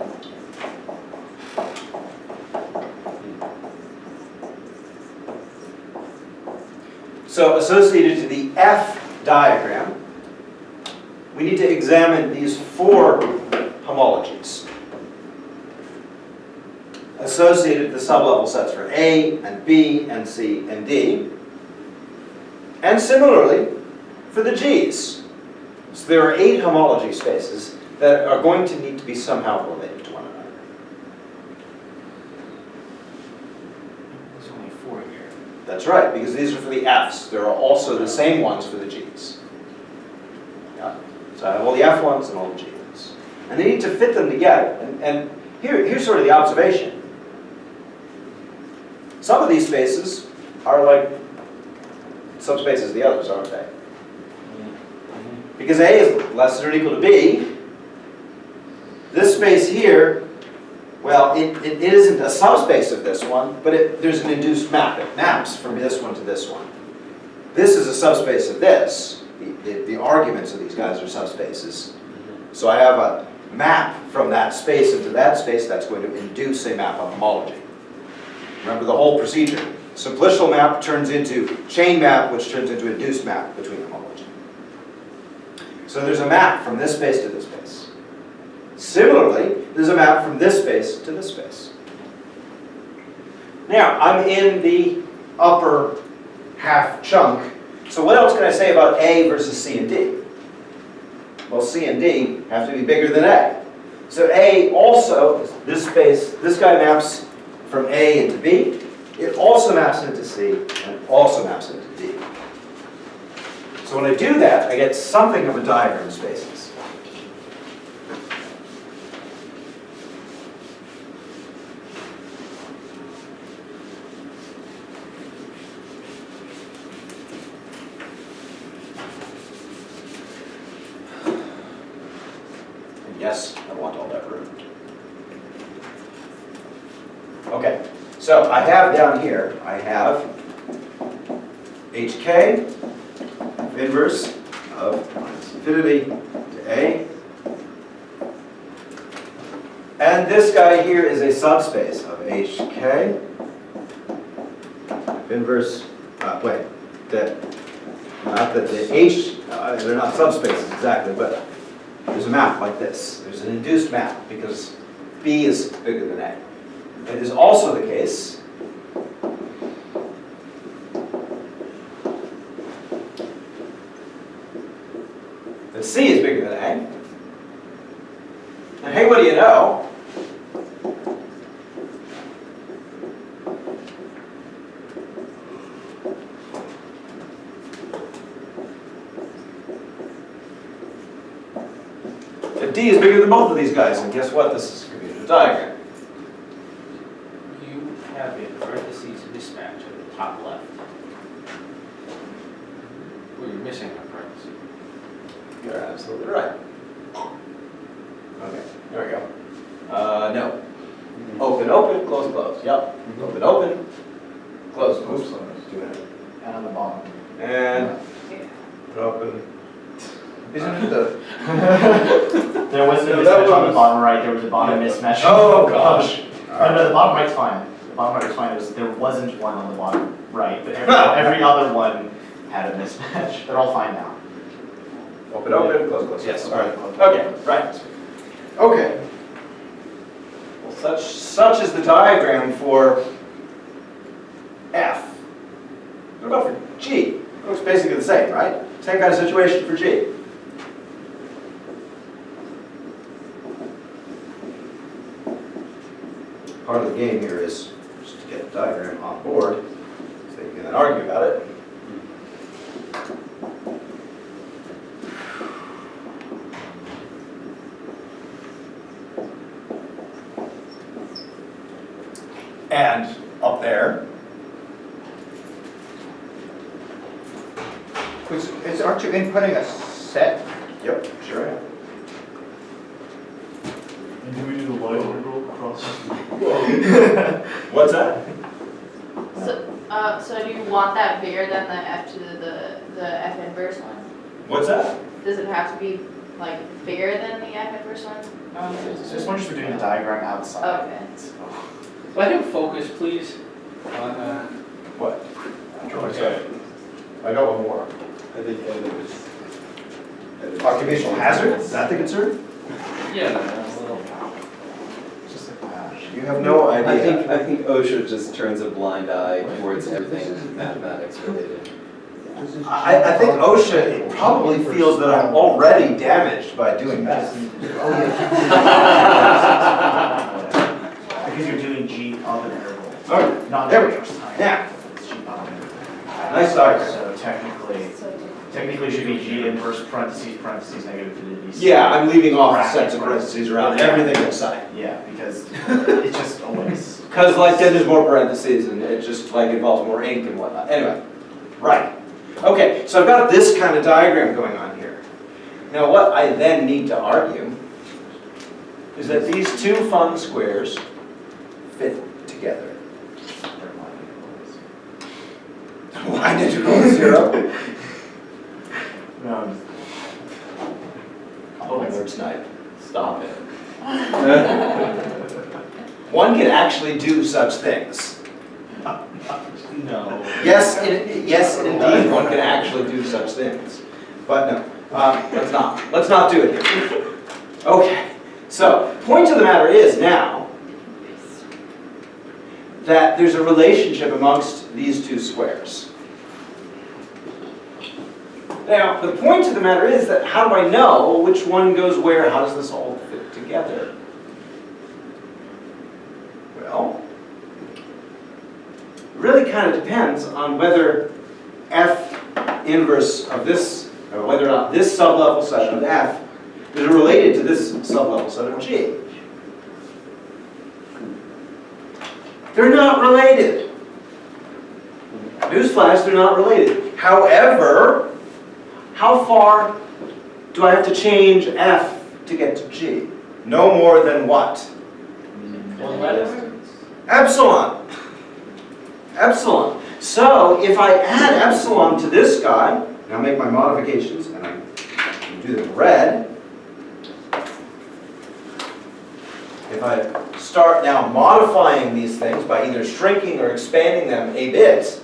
so associated to the F diagram, we need to examine these four homologies associated with the sublevel sets for A and B and C and D, and similarly for the G's. So there are 8 homology spaces that are going to need to be somehow related to one another. There's only 4 here. That's right, because these are for the F's. There are also the same ones for the G's. Yeah. So I have all the F ones and all the G ones. And they need to fit them together. And here's sort of the observation. Some of these spaces are like subspaces of the others, aren't they? Because A is less than or equal to B, this space here, well, it isn't a subspace of this one, but there's an induced map. It maps from this one to this one. This is a subspace of this. The arguments of these guys are subspaces. So I have a map from that space into that space that's going to induce a map of homology. Remember the whole procedure. Simplicial map turns into chain map, which turns into induced map between homology. So there's a map from this space to this space. Similarly, there's a map from this space to this space. Now, I'm in the upper half chunk, so what else can I say about A versus C and D? Well, C and D have to be bigger than A. So A also, this space, this guy maps from A into B. It also maps into C, and it also maps into D. So when I do that, I get something of a diagram of spaces. And yes, I want all that room. Okay, so I have down here, I have HK, inverse of minus infinity to A. And this guy here is a subspace of HK, inverse, not that the H, they're not subspaces exactly, but there's a map like this. There's an induced map because B is bigger than A. It is also the case that C is bigger than A. And hey, what do you know? That D is bigger than both of these guys, and guess what? This is a commutative diagram. You have a parentheses mismatch at the top left. Well, you're missing a parentheses. You're absolutely right. Okay, there we go. No. Open, open, close, close. Yep. Open, open, close, close. And on the bottom. And open, Isn't it the, There wasn't a No, that mismatch on the was- bottom right, there was a bottom mismatch. Oh, gosh. No, the bottom right's fine. The bottom right was fine, there wasn't one on the bottom right, but every other one had a mismatch. They're all fine now. Open, open, close, close. Yes, all right. Okay, right. Okay. Well, such is the diagram for F. What about for G? It looks basically the same, right? Same kind of situation for G. Part of the game here is just to get the diagram on board, so you can then argue about it. And up there, aren't you inputting a set? yep, sure am. And do we do the line integral across? What's that? So do you want that bigger than the F to the F inverse one? What's that? Does it have to be like bigger than the F inverse one? This one's just doing the diagram outside. Okay. Let him focus, please. What? Okay. I got one more. I think Occupational hazard, is that the concern? Yeah, a little. Just like that. You have no idea. I think OSHA just turns a blind eye towards everything mathematics related. I think OSHA probably feels that I'm already damaged by doing that. Because you're doing G of an interval. Okay, Not there we the go. first time. Now, It's G of an interval. nice diagram. So technically it should be G inverse parentheses negative infinity. Yeah, I'm leaving off Bracket sets of parentheses around Yeah. everything inside. Yeah, because it's just always. Because like then there's more parentheses and it just like involves more ink and whatnot. Anyway, right. Okay, so I've got this kind of diagram going on here. Now what I then need to argue is that these two fun squares fit together. Line integral is 0. No, Oh, my Lord Snipe. Stop it. One can actually do such things. No. Yes, indeed, one can actually do such things. But no, let's not do it here. Okay, so point of the matter is now that there's a relationship amongst these two squares. Now, the point of the matter is that how do I know which one goes where? How does this all fit together? Well, it really kind of depends on whether F inverse of this, or whether or not this sublevel set of F is related to this sublevel set of G. They're not related. Newsflash, they're not related. However, how far do I have to change F to get to G? No more than what? One letter? Epsilon. Epsilon. So if I add epsilon to this guy, and I'll make my modifications, and I do them in red. If I start now modifying these things by either shrinking or expanding them a bit,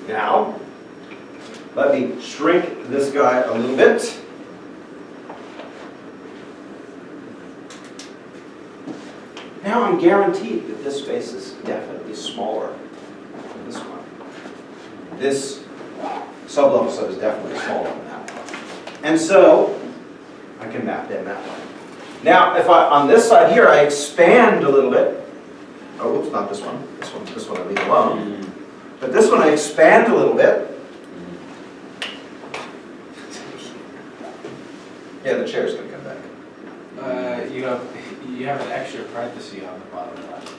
now, let me shrink this guy a little bit. Now I'm guaranteed that this space is definitely smaller than this one. This sublevel set is definitely smaller than that one. And so, I can map in that one. Now, if on this side here, I expand a little bit. Oh, oops, not this one. This one I leave alone. But this one I expand a little bit. Yeah, the chair's gonna come back. You have an extra parenthesis on the bottom left.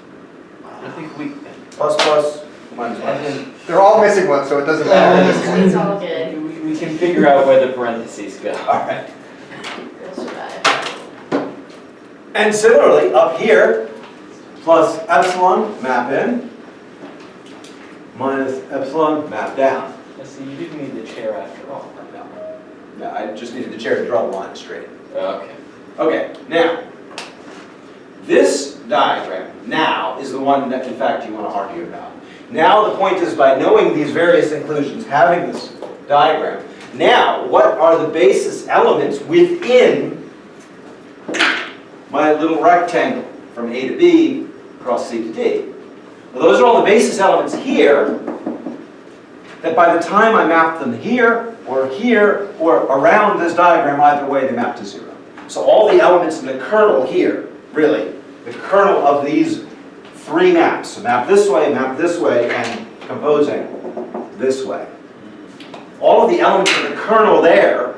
I think we. Plus, plus, minus, minus. They're all missing one, so it doesn't matter. It's all good. We can figure out where the parentheses go. All right. We'll survive. And similarly, up here, plus epsilon, map in, minus epsilon, map down. See, you didn't need the chair after all. No, I just needed the chair to draw the line straight. Okay. Okay, now, this diagram now is the one that in fact you want to argue about. Now the point is, by knowing these various inclusions, having this diagram, now what are the basis elements within my little rectangle from A to B across C to D? Well, those are all the basis elements here that by the time I map them here or around this diagram, either way they map to 0. So all the elements in the kernel here, really, the kernel of these 3 maps, so map this way, and composing this way. All of the elements in the kernel there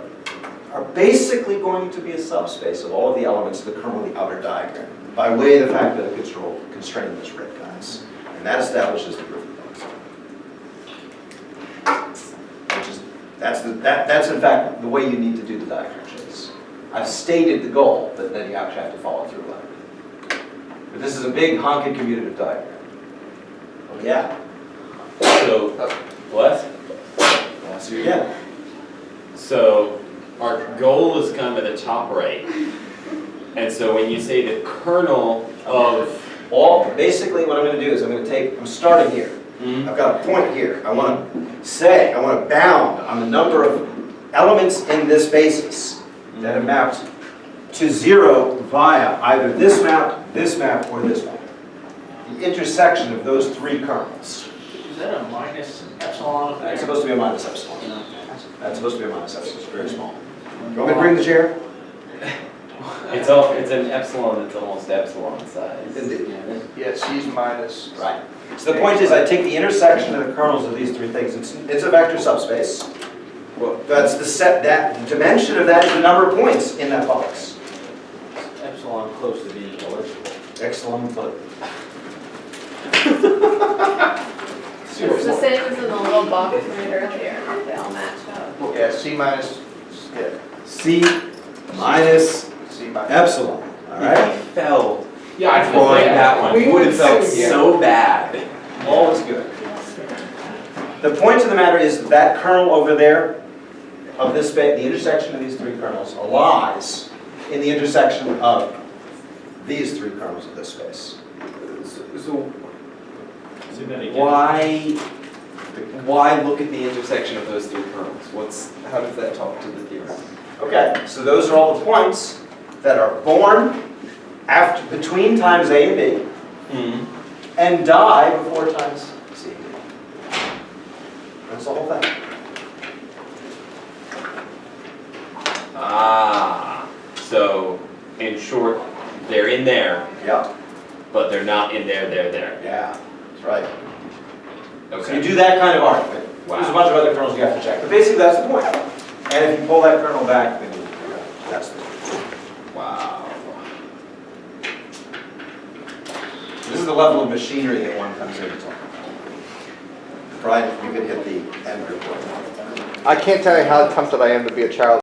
are basically going to be a subspace of all of the elements of the kernel of the outer diagram, by way of the fact that a constraint is writ, guys. And that establishes the proof of box. That's in fact the way you need to do the diagram chase. I've stated the goal, but then you actually have to follow through on it. But this is a big honking commutative diagram. Oh yeah. So, what? I'll see you again. So, our goal is kind of at the top right. And so when you say the kernel of Basically what I'm going to do is I'm starting here. I've got a point here. I want to bound on the number of elements in this basis that are mapped to 0 via either this map, or this map. The intersection of those 3 kernels. Is that a minus epsilon up there? That's supposed to be a minus epsilon. That's supposed to be a minus epsilon. It's very small. You want me to bring the chair? it's an epsilon that's almost epsilon size. Indeed. Yeah, C's minus. Right. So the point is, I take the intersection of the kernels of these 3 things. It's a vector subspace. Well, that's the set. The dimension of that is the number of points in that box. Epsilon close to being elliptical. Excellent. It's the same as in the little box we made earlier, they all match up. Yeah, C minus, yeah, C minus C minus. epsilon. All right. If he fell Yeah, I feel drawing bad. that one, he would have felt so bad. All is good. The point of the matter is that kernel over there of this space, the intersection of these 3 kernels, lies in the intersection of these 3 kernels of this space. So why look at the intersection of those 3 kernels? How does that talk to the theorem? Okay, so those are all the points that are born between times A and B and die before times C. That's the whole thing. So in short, they're in there, Yep. but they're not in there. Yeah, that's right. So Okay. you do that kind of argument. Wow. There's a bunch of other kernels you have to check, but basically that's the point. And if you pull that kernel back, then that's the Wow. This is the level of machinery that one comes in to talk about. Brian, if you could hit the end report. I can't tell you how tempted I am to be a child